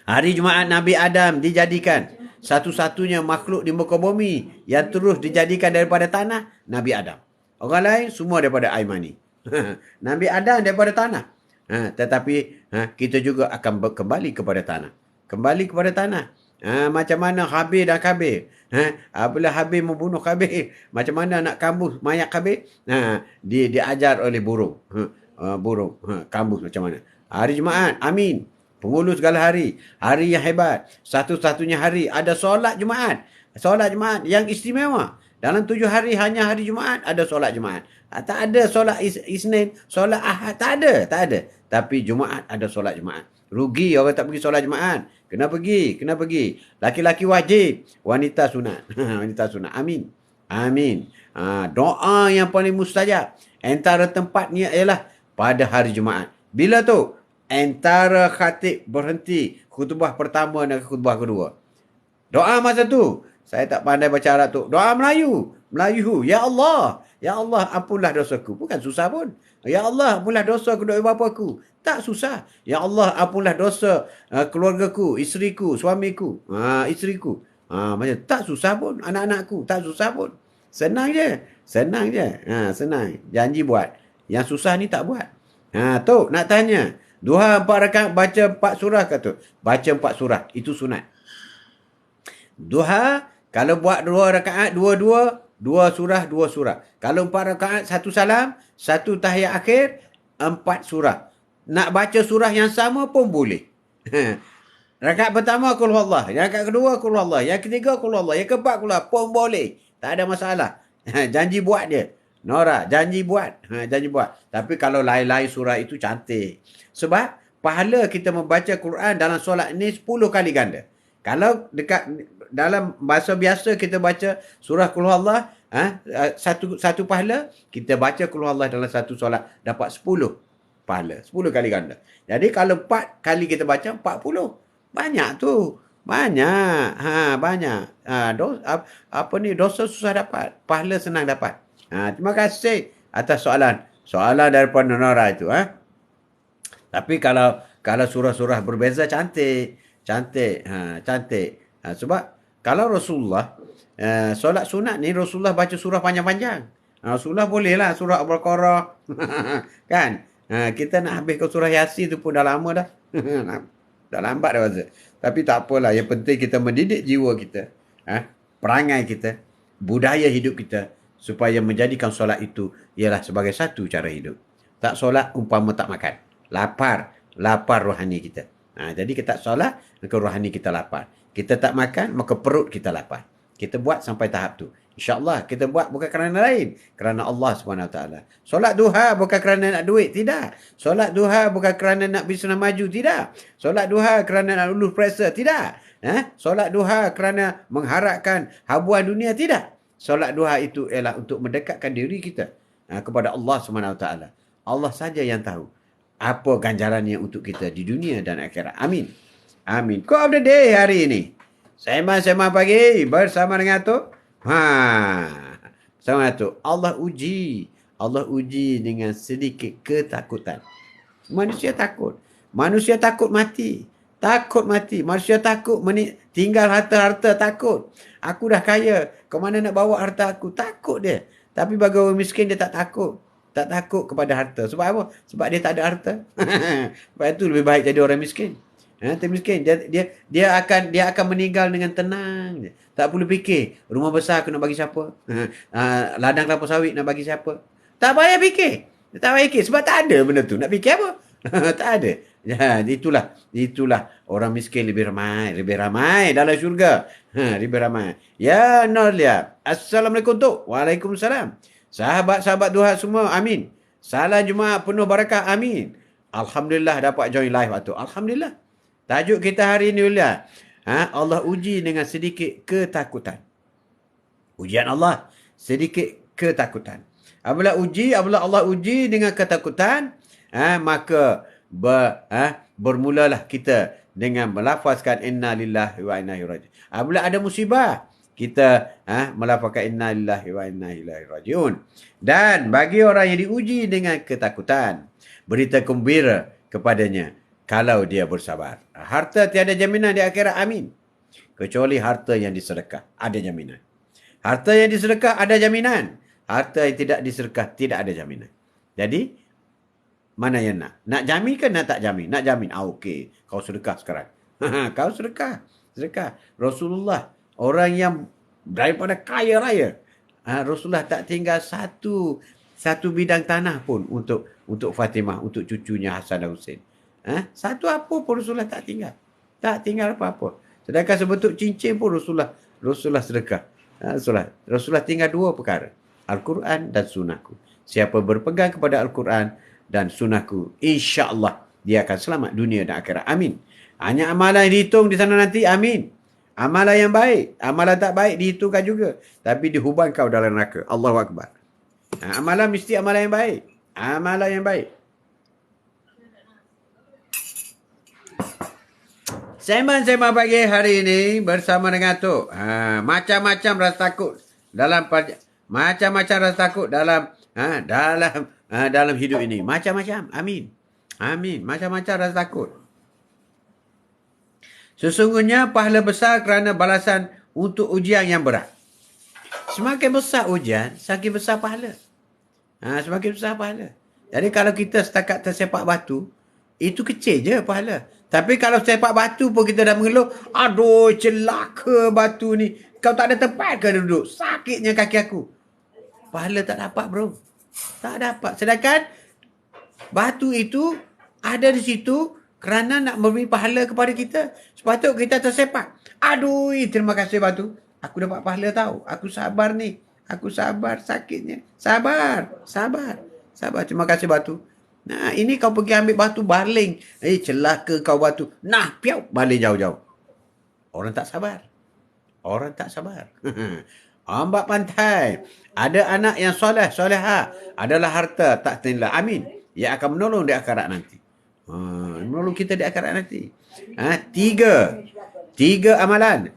Hari Jumaat Nabi Adam dijadikan satu-satunya makhluk di muka bumi yang terus dijadikan daripada tanah, Nabi Adam. Orang lain semua daripada air mani. Nabi Adam daripada tanah. Tetapi kita juga akan kembali kepada tanah. Macam mana Habil dan Kabil. Apabila Habil membunuh Kabil, macam mana nak kambus mayat Kabil? Diajar oleh burung. Kambus macam mana. Hari Jumaat, amin. Penghulu segala hari. Hari yang hebat. Satu-satunya hari ada solat Jumaat. Solat Jumaat yang istimewa. Dalam 7 hari hanya hari Jumaat ada solat Jumaat. Tak ada solat Isnin, solat Ahad. Tak ada. Tapi Jumaat ada solat Jumaat. Rugi orang tak pergi solat Jumaat. Kena pergi. Laki-laki wajib. Wanita sunat. Amin. Doa yang paling mustajab. Antara tempatnya ialah pada hari Jumaat. Bila tu? Antara khatib berhenti khutbah pertama dan khutbah kedua. Doa masa tu. Saya tak pandai baca Arab tu. Doa Melayu. Ya Allah, ampunlah dosaku. Bukan susah pun. Ya Allah, ampunlah dosa kedua ibu bapaku. Tak susah. Ya Allah, ampunlah dosa keluargaku, isteriku, suamiku, isteriku. Macam tak susah pun. Anak-anakku, tak susah pun. Senang je. Senang. Janji buat. Yang susah ni tak buat. Tok, nak tanya. Duha 4 rakaat baca 4 surah ke tu? Baca 4 surah. Itu sunat. Duha, kalau buat 2 rakaat, 2-2, Dua surah, dua surah. Kalau 4 rakaat, satu salam, satu tahiyat akhir, 4 surah. Nak baca surah yang sama pun boleh. Rakaat pertama qul huwallah, rakaat kedua qul huwallah, yang ketiga qul huwallah, yang keempat qul huwallah pun boleh. Tak ada masalah. Janji buat dia. Nora, janji buat. Janji buat. Tapi kalau lain-lain surah itu cantik. Sebab pahala kita membaca Quran dalam solat ni 10 kali ganda. Kalau dekat dalam bahasa biasa kita baca surah qul huwallah, satu pahala, kita baca qul huwallah dalam satu solat dapat 10 pahala. 10 kali ganda. Jadi kalau 4 kali kita baca 40. Banyak tu. Banyak. Banyak. Dosa susah dapat. Pahala senang dapat. Terima kasih atas soalan. Soalan daripada Nora itu. Tapi kalau surah-surah berbeza cantik. Cantik. Cantik. Sebab kalau Rasulullah, solat sunat ni Rasulullah baca surah panjang-panjang. Rasulullah boleh lah surah Al-Baqarah. Kan? Kita nak habiskan surah Yasin tu pun dah lama dah. Dah lambat dah masa. Tapi tak apalah. Yang penting kita mendidik jiwa kita. Perangai kita. Budaya hidup kita. Supaya menjadikan solat itu ialah sebagai satu cara hidup. Tak solat umpama tak makan. Lapar. Lapar rohani kita. Jadi kita tak solat, maka rohani kita lapar. Kita tak makan, maka perut kita lapar. Kita buat sampai tahap tu. InsyaAllah kita buat bukan kerana lain. Kerana Allah SWT. Solat duha bukan kerana nak duit. Tidak. Solat duha bukan kerana nak bisnes maju. Tidak. Solat duha kerana nak lulus periksa. Tidak. Solat duha kerana mengharapkan habuan dunia. Tidak. Solat duha itu ialah untuk mendekatkan diri kita kepada Allah SWT. Allah saja yang tahu apa ganjarannya untuk kita di dunia dan akhirat. Amin. Amin. Quote of the day hari ini. Sembang-sembang pagi bersama dengan tu. Sama tu. Allah uji dengan sedikit ketakutan. Manusia takut. Manusia takut mati. Takut mati. Manusia takut tinggal harta-harta. Takut. Aku dah kaya. Ke mana nak bawa harta aku? Takut dia. Tapi bagi orang miskin dia tak takut. Tak takut kepada harta. Sebab apa? Sebab dia tak ada harta. Sebab itu lebih baik jadi orang miskin. Miskin. Dia akan meninggal dengan tenang. Tak perlu fikir. Rumah besar aku nak bagi siapa? Ladang kelapa sawit nak bagi siapa? Tak payah fikir. Tak payah fikir. Sebab tak ada benda tu. Nak fikir apa? Tak ada. Itulah orang miskin lebih ramai. Lebih ramai dalam syurga. Lebih ramai. Ya Norlia. Assalamualaikum tu. Waalaikumsalam. Sahabat-sahabat duha semua. Amin. Salam Jumaat penuh barakah. Amin. Alhamdulillah dapat join live waktu. Alhamdulillah. Tajuk kita hari ini Ulia. Allah uji dengan sedikit ketakutan. Ujian Allah. Sedikit ketakutan. Apabila Allah uji dengan ketakutan. Maka bermulalah kita dengan melafazkan inna lillahi wa inna ilaihi raji'un. Apabila ada musibah. Kita melafazkan inna lillahi wa inna ilaihi raji'un. Dan bagi orang yang diuji dengan ketakutan. Berita gembira kepadanya. Kalau dia bersabar. Harta tiada jaminan di akhirat. Amin. Kecuali harta yang disedekah. Ada jaminan. Harta yang disedekah ada jaminan. Harta yang tidak disedekah tidak ada jaminan. Jadi, mana yang nak? Nak jamin ke nak tak jamin? Nak jamin. Okey. Kau sedekah sekarang. Kau sedekah. Sedekah. Rasulullah. Orang yang daripada kaya raya. Rasulullah tak tinggal satu bidang tanah pun untuk Fatimah. Untuk cucunya Hasan dan Husain. Satu apa pun Rasulullah tak tinggal. Tak tinggal apa-apa. Sedangkan sebentuk cincin pun Rasulullah sedekah. Rasulullah tinggal 2 perkara. Al-Quran dan sunnahku. Siapa berpegang kepada Al-Quran dan sunnahku, insya-Allah dia akan selamat dunia dan akhirat. Amin. Hanya amalan yang dihitung di sana nanti. Amin. Amalan yang baik. Amalan tak baik dihitungkan juga. Tapi dihuban kau dalam neraka. Allahu Akbar. Amalan mesti amalan yang baik. Amalan yang baik. Sembang-sembang pagi hari ini bersama dengan tu. Macam-macam rasa takut dalam macam-macam rasa takut dalam hidup ini. Macam-macam. Amin. Amin. Macam-macam rasa takut. Sesungguhnya pahala besar kerana balasan untuk ujian yang berat. Semakin besar ujian, semakin besar pahala. Semakin besar pahala. Jadi kalau kita setakat tersepak batu, itu kecil je pahala. Tapi kalau sepak batu pun kita dah mengeluh, aduh celaka batu ni. Kau tak ada tempat ke duduk. Sakitnya kaki aku. Pahala tak dapat, bro. Tak dapat. Sedangkan batu itu ada di situ kerana nak memberi pahala kepada kita. Sepatut kita tersepak. Aduh, terima kasih batu. Aku dapat pahala tahu. Aku sabar ni. Aku sabar sakitnya. Sabar. Sabar. Sabar. Terima kasih batu. Nah, ini kau pergi ambil batu baling. Celaka kau batu. Nah, piau. Baling jauh-jauh. Orang tak sabar. Orang tak sabar. Ambak pantai. Ada anak yang soleh, soleha. Adalah harta tak ternilai. Amin. Ia akan menolong di akhirat nanti. Menolong kita di akhirat nanti. Tiga amalan.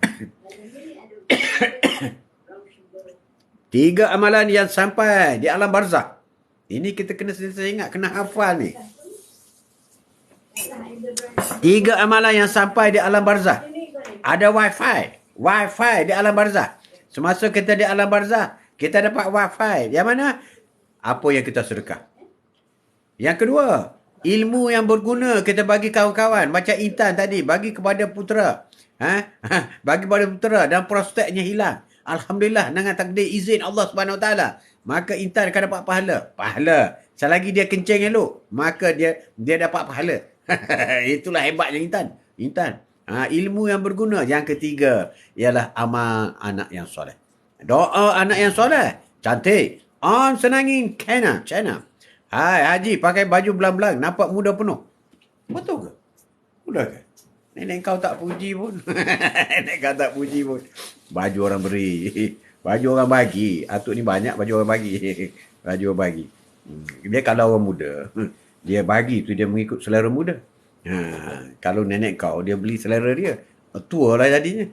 Tiga amalan yang sampai di alam barzakh. Ini kita kena sentiasa ingat, kena hafal ni. Tiga amalan yang sampai di alam barzakh. Ada wifi. Wifi di alam barzakh. Semasa kita di alam barzakh, kita dapat wifi. Yang mana? Apa yang kita sedekah. Yang kedua, ilmu yang berguna kita bagi kawan-kawan. Macam Intan tadi, bagi kepada putera. Bagi kepada putera dan prospeknya hilang. Alhamdulillah, dengan takdir izin Allah SWT. Maka Intan akan dapat pahala. Pahala. Selagi dia kencing elok, maka dia dapat pahala. Itulah hebatnya Intan. Intan. Ilmu yang berguna. Yang ketiga ialah amal anak yang soleh. Doa anak yang soleh. Cantik. On senangin channel. Hai Haji pakai baju belang-belang. Nampak muda penuh. Betul ke? Mudah ke? Nenek kau tak puji pun. Nenek kau tak puji pun. Baju orang beri. Baju orang bagi. Atuk ni banyak baju orang bagi. Baju orang bagi. Dia kalau orang muda. Dia bagi tu dia mengikut selera muda. Kalau nenek kau dia beli selera dia. Tua lah jadinya.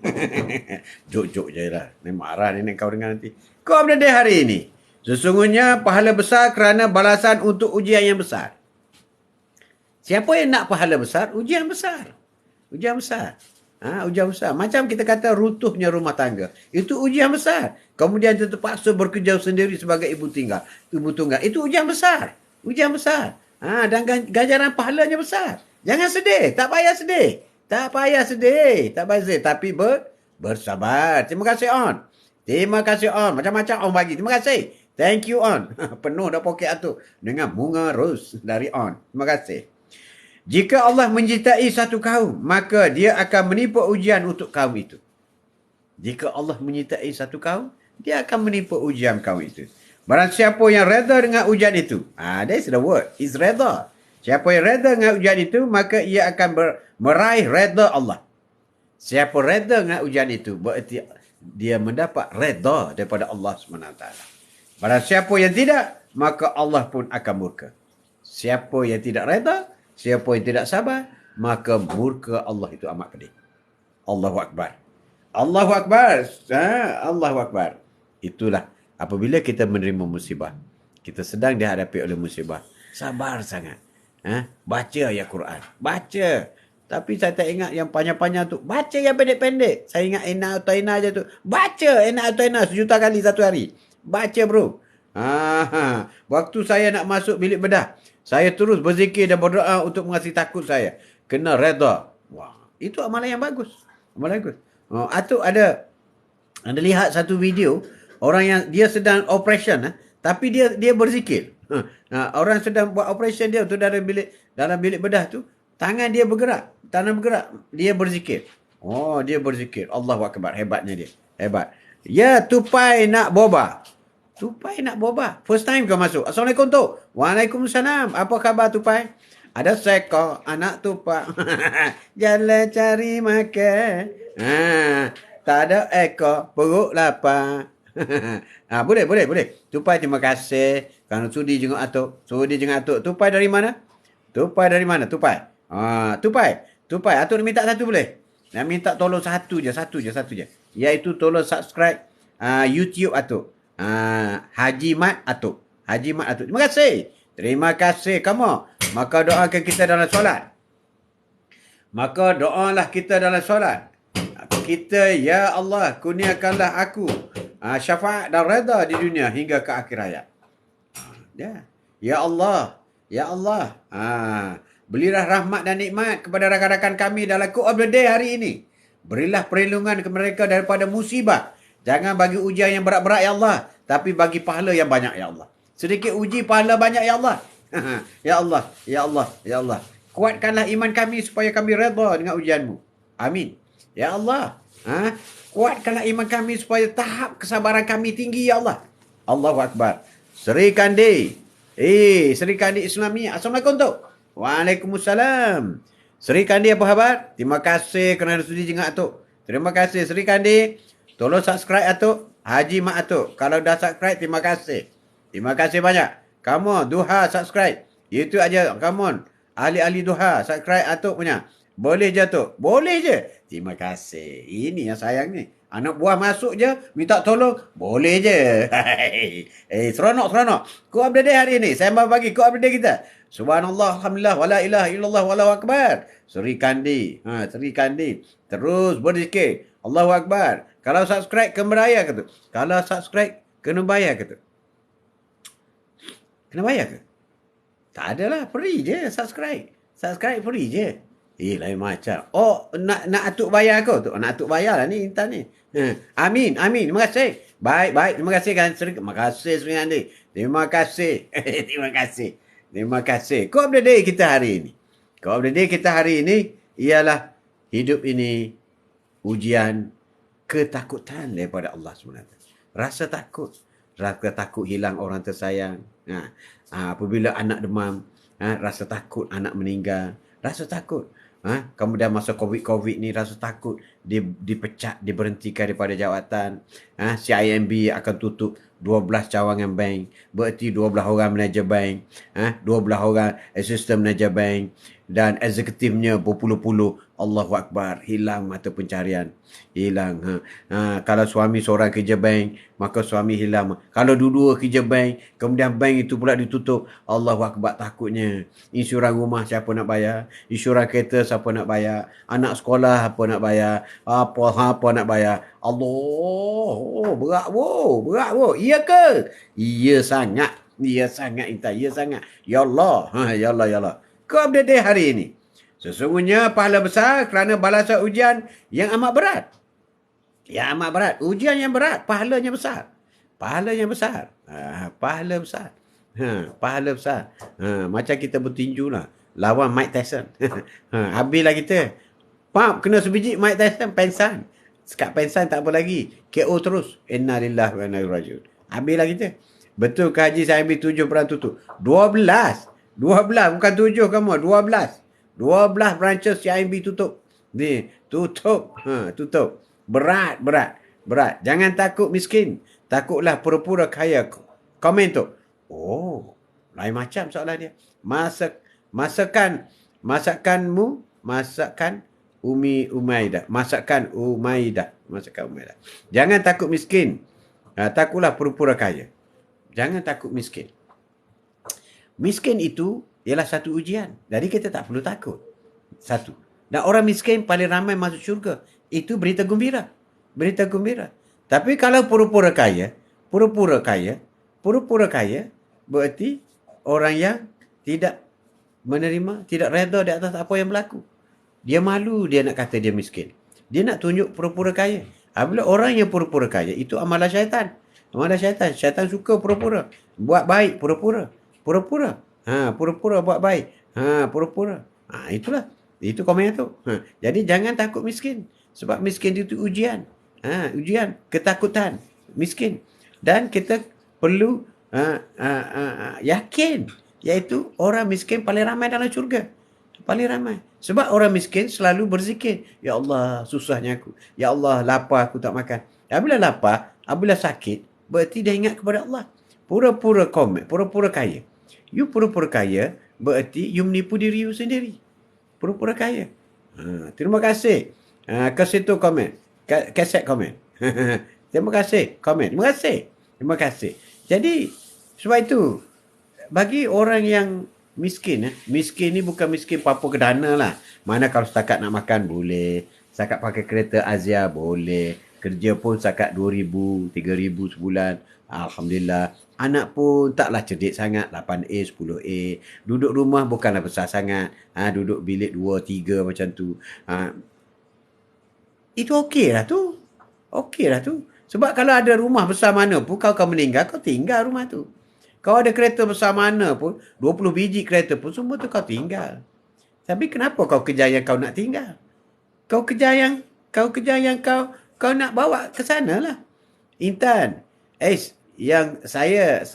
Jok-jok je lah. Marah nenek kau dengar nanti. Kau berada hari ini. Sesungguhnya pahala besar kerana balasan untuk ujian yang besar. Siapa yang nak pahala besar? Ujian besar. Ujian besar. Ujian besar. Macam kita kata runtuhnya rumah tangga. Itu ujian besar. Kemudian dia terpaksa bekerja sendiri sebagai ibu tunggal. Itu ujian besar. Ujian besar. Dan ganjaran pahalanya besar. Jangan sedih. Tak payah sedih. Tak payah sedih. Tak payah sedih. Tapi bersabar. Terima kasih On. Terima kasih On. Macam-macam On bagi. Terima kasih. Thank you On. Penuh dah poket Atuk. Dengan bunga ros dari On. Terima kasih. Jika Allah mencintai satu kaum, maka dia akan menimpa ujian untuk kaum itu. Jika Allah mencintai satu kaum, dia akan menimpa ujian kaum itu. Barang siapa yang reda dengan ujian itu. That's the word. Is reda. Siapa yang reda dengan ujian itu, maka ia akan meraih reda Allah. Siapa reda dengan ujian itu, berarti dia mendapat reda daripada Allah SWT. Barang siapa yang tidak, maka Allah pun akan murka. Siapa yang tidak reda, siapa yang tidak sabar, maka murka Allah itu amat pedih. Allahu Akbar. Allahu Akbar. Allahu Akbar. Itulah apabila kita menerima musibah. Kita sedang dihadapi oleh musibah. Sabar sangat. Baca ayat Quran. Baca. Tapi saya tak ingat yang panjang-panjang tu. Baca yang pendek-pendek. Saya ingat enak atau enak je tu. Baca enak atau enak 1 juta kali satu hari. Baca bro. Waktu saya nak masuk bilik bedah, saya terus berzikir dan berdoa untuk mengatasi takut saya. Kena reda. Wah, itu amalan yang bagus. Amalan bagus. Atuk ada lihat satu video orang yang dia sedang operation, tapi dia berzikir. Orang sedang buat operation dia tu dalam bilik bedah tu, tangan dia bergerak, dia berzikir. Dia berzikir. Allahu Akbar, hebatnya dia. Hebat. Ya, tupai nak boba. Tupai nak boba. First time kau masuk. Assalamualaikum tu. Waalaikumsalam. Apa khabar Tupai? Ada seekor anak tupai. Jalan cari makan. Tak ada ekor. Perut lapar. Boleh. Tupai terima kasih. Kerana sudi jenguk Atuk. Tupai dari mana? Tupai. Tupai. Atuk nak minta satu boleh? Nak minta tolong satu je. Iaitu tolong subscribe YouTube Atuk. Haji Mat Atuk. Terima kasih kamu. Maka doakan kita dalam solat. Kita, ya Allah, kurniakanlah aku syafaat dan redha di dunia hingga ke akhir hayat. Ya Allah. Berilah rahmat dan nikmat kepada rakan-rakan kami dalam Quote of the Day hari ini. Berilah perlindungan kepada mereka daripada musibah Jangan bagi ujian yang berat-berat, ya Allah. Tapi bagi pahala yang banyak, ya Allah. Sedikit uji, pahala banyak, ya Allah. Ya Allah, ya Allah, ya Allah. Kuatkanlah iman kami supaya kami redha dengan ujianmu. Amin. Ya Allah. Kuatkanlah iman kami supaya tahap kesabaran kami tinggi, ya Allah. Allahu Akbar. Seri Kandi. Seri Kandi Islamiyah. Assalamualaikum, Tok. Waalaikumsalam. Seri Kandi, apa khabar? Terima kasih kerana sudi jengak, Tok. Terima kasih, Seri Kandi. Tolong subscribe, Atuk. Haji Mak Atuk. Kalau dah subscribe, terima kasih. Terima kasih banyak. Come on, Duha subscribe. Itu aja, come on. Ahli-ahli Duha, subscribe Atuk punya. Boleh je, Atuk? Boleh je. Terima kasih. Ini yang sayang ni. Anak buah masuk je, minta tolong. Boleh je. Seronok. Ku update day hari ni. Saya mau bagi ku update day kita. Subhanallah, Alhamdulillah, wala ilaha illallah, wallahu akbar. Seri Kandi. Seri Kandi. Terus berzikir. Allahu Akbar. Kalau subscribe, kena bayar ke tu? Kalau subscribe, kena bayar ke tu? Kena bayar ke? Tak adalah, free je subscribe. Subscribe free je. Lain macam. Oh, nak Atuk bayar ke tu? Nak Atuk bayar lah ni intan ni. Amin. Terima kasih. Baik. Terima kasih kan. Terima kasih Seri Kandi. Terima kasih. Terima kasih. Kau update day kita hari ini. Kau update day kita hari ini ialah hidup ini ujian ketakutan daripada Allah SWT. Rasa takut hilang orang tersayang. Apabila anak demam, rasa takut anak meninggal, rasa takut. Kemudian masa COVID ni rasa takut dipecat, diberhentikan daripada jawatan. CIMB akan tutup 12 cawangan bank. Berarti 12 orang manager bank, 12 orang assistant manager bank dan eksekutifnya berpuluh-puluh. Allahu Akbar. Hilang mata pencarian. Hilang. Kalau suami seorang kerja bank, maka suami hilang. Kalau dua-dua kerja bank, kemudian bank itu pula ditutup. Allahu Akbar, takutnya. Insurans rumah siapa nak bayar? Insurans kereta siapa nak bayar? Anak sekolah apa nak bayar? Apa nak bayar? Allah. Berat wo. Iya ke? Iya sangat. Intan. Ya sangat. Ya Allah. Ya Allah. Kau update day hari ini. Sesungguhnya pahala besar kerana balasan ujian yang amat berat. Ujian yang berat, pahalanya besar. Pahala besar. Macam kita bertinju lah. Lawan Mike Tyson. Habislah kita. Kena sebiji Mike Tyson, pensan. Sekat pensan tak apa lagi. KO terus. Inna lillahi wa inna ilaihi raji'un. Habislah kita. Betul ke Haji saya ambil 7 peran tutup? 12, bukan 7 kamu. 12 branches CIMB tutup. Ni, tutup. Berat. Jangan takut miskin. Takutlah pura-pura kaya. Komen tu. Oh, lain macam soalan dia. Masakan Umaidah. Jangan takut miskin. Takutlah pura-pura kaya. Jangan takut miskin. Miskin itu ialah satu ujian. Jadi kita tak perlu takut. Satu. Dan orang miskin paling ramai masuk syurga. Itu berita gembira. Tapi kalau pura-pura kaya, berarti orang yang tidak menerima, tidak redha di atas apa yang berlaku. Dia malu dia nak kata dia miskin. Dia nak tunjuk pura-pura kaya. Apabila orang yang pura-pura kaya, itu amalan syaitan. Syaitan suka pura-pura. Buat baik, pura-pura. Pura-pura buat baik. Pura-pura. Itulah. Itu komen tu. Jadi jangan takut miskin. Sebab miskin itu ujian. Ujian. Ketakutan. Miskin. Dan kita perlu yakin. Iaitu orang miskin paling ramai dalam syurga. Paling ramai. Sebab orang miskin selalu berzikir. Ya Allah, susahnya aku. Ya Allah, lapar aku tak makan. Apabila lapar, apabila sakit, berarti dia ingat kepada Allah. Pura-pura kaya. You pura-pura kaya, berarti you menipu diri you sendiri. Pura-pura kaya. Terima kasih. Ke situ komen. Keset komen. Terima kasih. Komen. Terima kasih. Jadi, sebab itu, bagi orang yang miskin, miskin ni bukan miskin apa-apa kedana lah. Mana kalau setakat nak makan, boleh. Setakat pakai kereta Azia, boleh. Kerja pun setakat 2,000, 3,000 sebulan. Alhamdulillah. Anak pun taklah cerdik sangat. 8A, 10A. Duduk rumah bukanlah besar sangat. Duduk bilik 2, 3 macam tu. Itu okey lah tu. Sebab kalau ada rumah besar mana pun, kau meninggal, kau tinggal rumah tu. Kau ada kereta besar mana pun, 20 biji kereta pun, semua tu kau tinggal. Tapi kenapa kau kejar yang kau nak tinggal? Kau kejar yang kau nak bawa ke sana lah. Intan, yang saya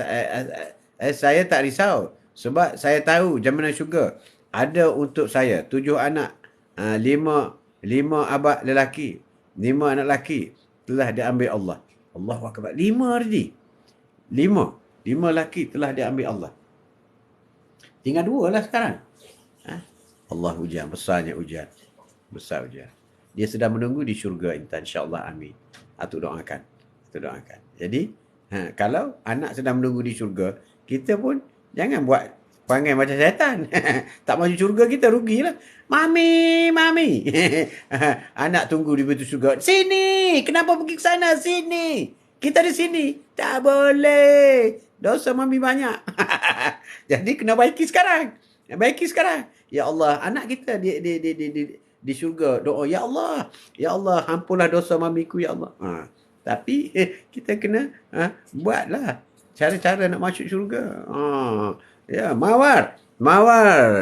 tak risau. Sebab saya tahu Jaminan Syurga ada untuk saya 7 anak, 5 abad lelaki, 5 anak lelaki telah diambil Allah. Allahu Akbar. 5 Ardi. 5 lelaki telah diambil Allah. Tinggal 2 lah sekarang. Allah ujian. Besarnya ujian. Besar ujian. Dia sedang menunggu di syurga, Intan. InsyaAllah. Amin. Atuk doakan. Jadi, kalau anak sedang menunggu di syurga, kita pun jangan buat perangai macam syaitan. Tak masuk syurga, kita rugilah. Mami. Anak tunggu di pintu syurga. Sini. Kenapa pergi ke sana? Sini. Kita di sini. Tak boleh. Dosa mami banyak. Jadi kena baiki sekarang. Ya Allah, anak kita di syurga doa, ya Allah, ampunlah dosa mamiku, ya Allah. Tapi kita kena buatlah cara-cara nak masuk syurga. Ya, mawar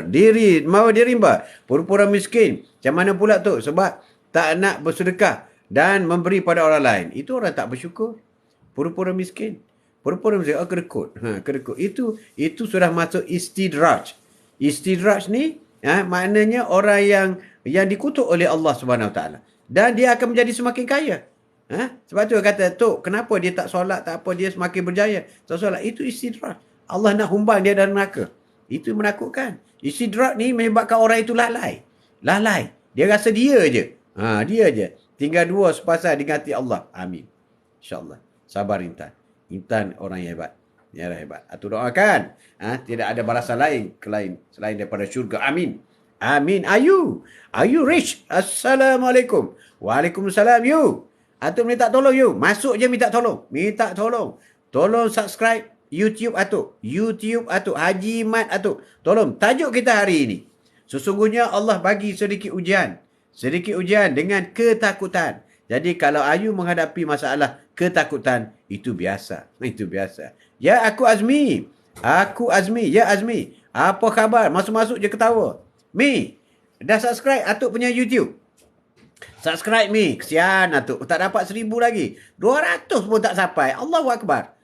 diri rimba, pura-pura miskin. Macam mana pula tu? Sebab tak nak bersedekah dan memberi pada orang lain. Itu orang tak bersyukur. Pura-pura miskin. Kerekut. Itu sudah masuk istidraj. Istidraj ni maknanya orang yang dikutuk oleh Allah Subhanahu Wa Taala, dan dia akan menjadi semakin kaya. Sebab tu kata, Tok, kenapa dia tak solat, tak apa, dia semakin berjaya. Tak solat. Itu istidraj. Allah nak humbang dia dalam neraka. Itu menakutkan. Istidraj ni menyebabkan orang itu lalai. Dia rasa dia je. Dia je. Tinggal 2 sepasal digati Allah. Amin. InsyaAllah. Sabar Intan. Intan orang yang hebat. Atuk doakan. Tidak ada balasan lain selain daripada syurga. Amin. Are you rich? Assalamualaikum. Waalaikumsalam you. Atuk minta tolong you. Masuk je minta tolong. Tolong subscribe YouTube Atuk. Haji Mat Atuk. Tolong. Tajuk kita hari ini. Sesungguhnya Allah bagi sedikit ujian dengan ketakutan. Jadi kalau Ayu menghadapi masalah ketakutan, itu biasa. Ya, aku Azmi. Ya, Azmi. Apa khabar? Masuk-masuk je ketawa. Mi, dah subscribe Atuk punya YouTube? Subscribe Mi. Kesian Atuk. Tak dapat 1000 lagi. 200 pun tak sampai. Allahu Akbar.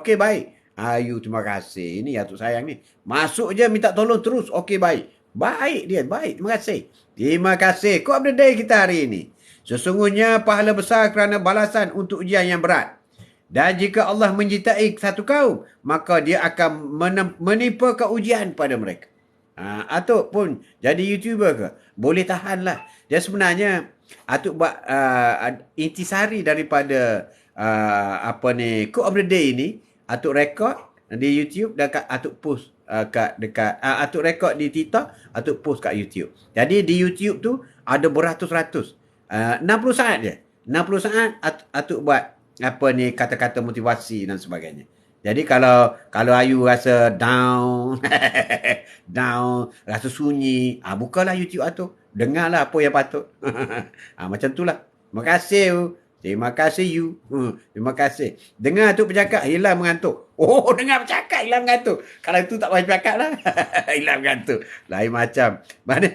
Okey, baik. Ayu, terima kasih. Ini Atuk sayang ni. Masuk je minta tolong terus. Okey, baik. Baik. Terima kasih. Quote of the day kita hari ini. Sesungguhnya pahala besar kerana balasan untuk ujian yang berat. Dan jika Allah mencintai satu kaum, maka dia akan menimpa keujian pada mereka. Atuk pun jadi YouTuber ke? Boleh tahanlah. Dia sebenarnya Atuk buat intisari daripada quote of the day ni. Atuk rekod di YouTube dan Atuk post dekat Atuk rekod di TikTok, Atuk post kat YouTube. Jadi di YouTube tu ada beratus-ratus. 60 saat je. 60 saat Atuk buat kata-kata motivasi dan sebagainya. Jadi kalau Ayu rasa down, rasa sunyi, bukalah YouTube Atuk. Dengarlah apa yang patut. Macam itulah. Terima kasih you. Terima kasih. Dengar Atuk bercakap, hilang mengantuk. Dengar bercakap, hilang mengantuk. Kalau itu tak payah bercakap lah. Hilang mengantuk. Lain macam. Mana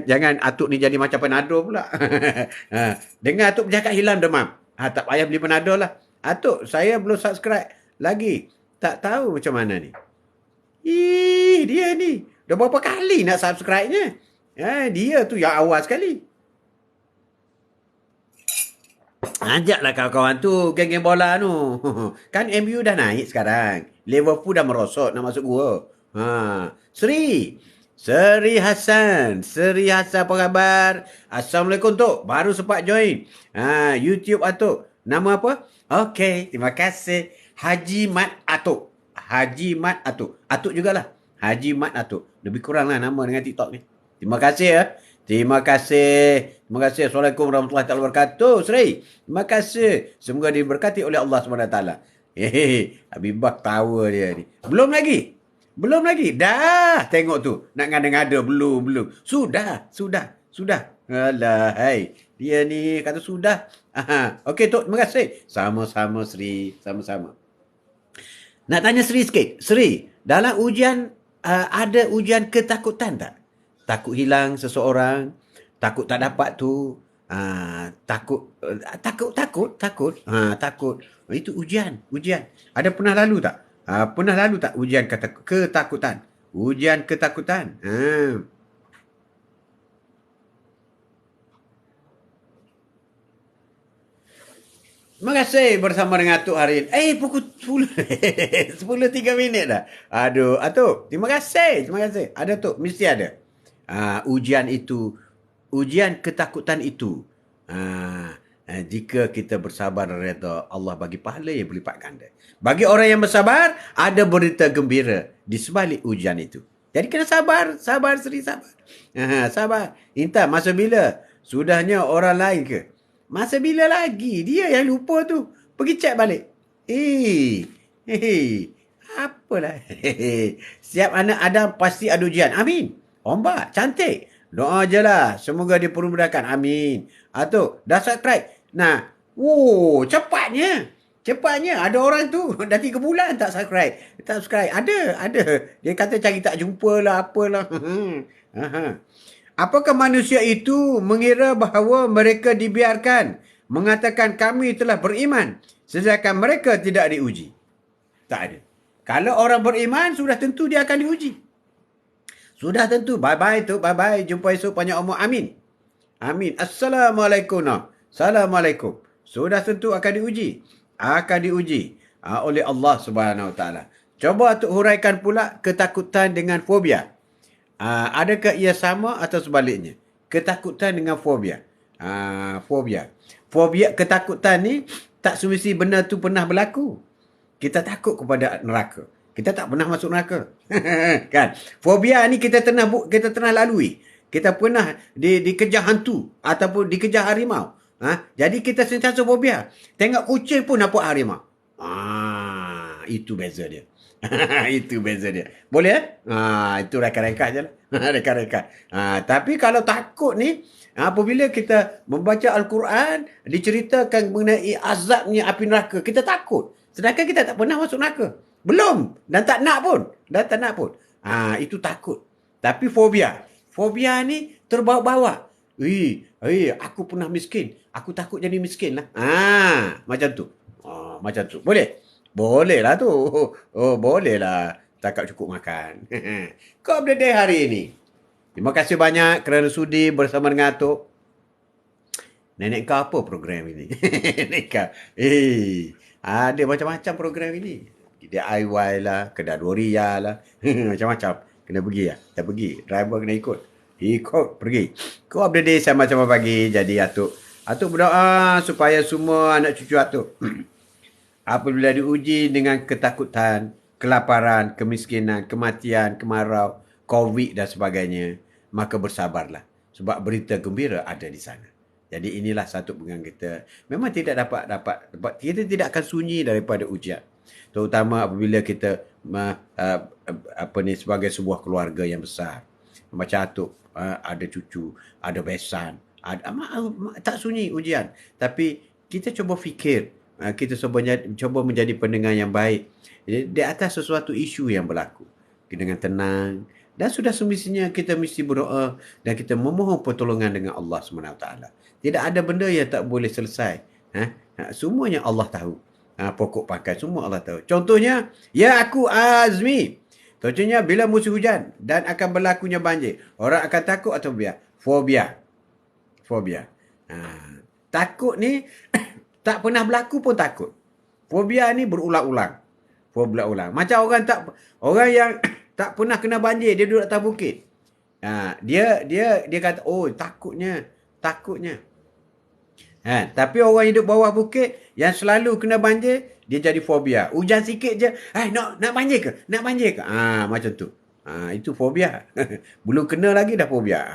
jangan Atuk ni jadi macam Panadol pula. Dengar Atuk bercakap, hilang demam. Tak payah beli Panadol lah. Atuk, saya belum subscribe lagi. Tak tahu macam mana ni. Dia ni. Dah berapa kali nak subscribe-nya. Dia tu yang awal sekali. Ajaklah kawan-kawan tu, geng-geng bola tu. Kan MU dah naik sekarang. Liverpool dah merosot nak masuk gua. Seri Hassan apa khabar? Assalamualaikum Tok. Baru sempat join. YouTube Atuk. Nama apa? Okey, terima kasih. Haji Mat Atuk. Atuk jugalah. Haji Mat Atuk. Lebih kurang lah nama dengan TikTok ni. Terima kasih ya. Terima kasih. Assalamualaikum warahmatullahi wabarakatuh. Seri. Terima kasih. Semoga diberkati oleh Allah SWT. Habibah tawa dia ni. Belum lagi. Dah. Tengok tu. Nak ngada-ngada. Belum. Sudah. Alah, hai. Dia ni kata sudah. Okey Tok, terima kasih. Sama-sama Sri, sama-sama. Nak tanya Sri sikit. Sri, dalam ujian ada ujian ketakutan tak? Takut hilang seseorang, takut tak dapat tu, takut. Takut. Itu ujian. Ada pernah lalu tak? Pernah lalu tak ujian ketakutan? Ujian ketakutan. Terima kasih bersama dengan Atuk hari ini. Pukul 10. 10.03 dah. Aduh, Atuk, terima kasih. Ada Tok, mesti ada. Ujian itu, ujian ketakutan itu. Jika kita bersabar dan redha, Allah bagi pahala yang berlipat ganda. Bagi orang yang bersabar, ada berita gembira di sebalik ujian itu. Jadi kena sabar Seri, sabar. Sabar. Intan, masa bila? Sudahnya orang lain ke? Masa bila lagi? Dia yang lupa tu. Pergi cek balik. Apalah. Siap anak Adam pasti ada ujian. Amin. Ombak, cantik. Doa je lah. Semoga dipermudahkan. Amin. Atuk, dah subscribe. Nah, cepatnya. Ada orang tu dah 3 bulan tak subscribe. Ada. Dia kata cari tak jumpa lah, apalah. Apakah manusia itu mengira bahawa mereka dibiarkan mengatakan kami telah beriman sedangkan mereka tidak diuji? Tak ada. Kalau orang beriman, sudah tentu dia akan diuji. Sudah tentu. Bye-bye tu. Bye-bye. Jumpa esok banyak umur. Amin. Assalamualaikum. Assalamualaikum. Sudah tentu akan diuji. Oleh Allah Subhanahu Wa Taala. Coba untuk huraikan pula ketakutan dengan fobia. Adakah ia sama atau sebaliknya? Ketakutan dengan fobia. Fobia, ketakutan ni tak semesti benda tu pernah berlaku. Kita takut kepada neraka. Kita tak pernah masuk neraka. Kan? Fobia ni kita pernah lalui. Kita pernah dikejar hantu ataupun dikejar harimau. Jadi kita sentiasa fobia. Tengok kucing pun nampak harimau. Itu beza dia. Itu beza dia. Boleh? Itu rekan-rekan je lah. Rekan-rekan. Tapi kalau takut ni, apabila kita membaca Al-Quran, diceritakan mengenai azabnya api neraka, kita takut. Sedangkan kita tak pernah masuk neraka. Belum. Dan tak nak pun. Itu takut. Tapi fobia. Fobia ni terbawa-bawa. Aku pernah miskin. Aku takut jadi miskin lah. Macam tu. Macam tu. Boleh lah tu. Boleh lah. Takut cukup makan. Kau update hari ini. Terima kasih banyak kerana sudi bersama dengan Atuk. Nenek kau apa program ini? Nenek kau. Ada macam-macam program ini. DIY lah. Kedai Doria lah. Macam-macam. Kena pergi lah. Kita pergi. Driver kena ikut. Pergi. Kau update sama-sama pagi. Jadi Atuk berdoa supaya semua anak cucu Atuk apabila diuji dengan ketakutan, kelaparan, kemiskinan, kematian, kemarau, COVID dan sebagainya, maka bersabarlah. Sebab berita gembira ada di sana. Jadi inilah satu pegang kita. Memang tidak dapat. Kita tidak akan sunyi daripada ujian. Terutama apabila kita sebagai sebuah keluarga yang besar. Macam Atuk, ada cucu, ada besan. Tak sunyi ujian. Tapi kita cuba fikir. Kita cuba menjadi pendengar yang baik di atas sesuatu isu yang berlaku dengan tenang, dan sudah semestinya kita mesti berdoa dan kita memohon pertolongan dengan Allah SWT. Tidak ada benda yang tak boleh selesai. Semuanya Allah tahu. Pokok pakai semua Allah tahu. Contohnya, ya aku Azmi. Contohnya bila musim hujan dan akan berlakunya banjir, orang akan takut atau fobia. Takut ni tak pernah berlaku pun takut. Fobia ni berulang-ulang. Macam orang yang tak pernah kena banjir, dia duduk atas bukit. Dia kata, takutnya. Tapi orang hidup bawah bukit yang selalu kena banjir, dia jadi fobia. Hujan sikit je, nak banjir ke? Macam tu. Itu fobia. Belum kena lagi dah fobia.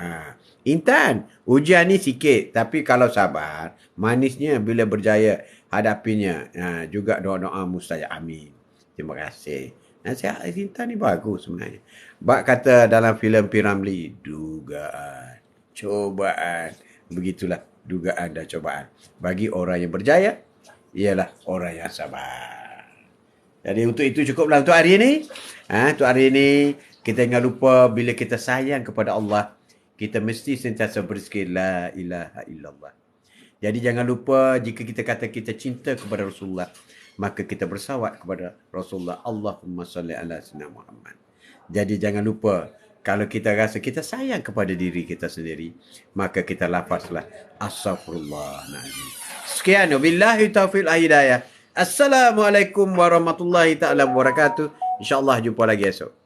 Intan, ujian ni sikit. Tapi kalau sabar, manisnya bila berjaya hadapinya. Juga doa-doa mustajab. Amin. Terima kasih. Nasihat Intan ni bagus sebenarnya. Bak kata dalam filem Piramli, dugaan, cobaan. Begitulah. dugaan dan cobaan. Bagi orang yang berjaya, ialah orang yang sabar. Jadi untuk itu cukuplah untuk hari ini. Untuk hari ini, kita jangan lupa bila kita sayang kepada Allah, kita mesti sentiasa berzikir la ilaha illallah. Jadi jangan lupa jika kita kata kita cinta kepada Rasulullah, maka kita bersawat kepada Rasulullah. Allahumma salli ala sayyidina Muhammad. Jadi jangan lupa, kalau kita rasa kita sayang kepada diri kita sendiri, maka kita lafazlah astaghfirullahaladzim. Sekian, wabillahi taufiq hidayah. Assalamualaikum warahmatullahi taala wabarakatuh. InsyaAllah jumpa lagi esok.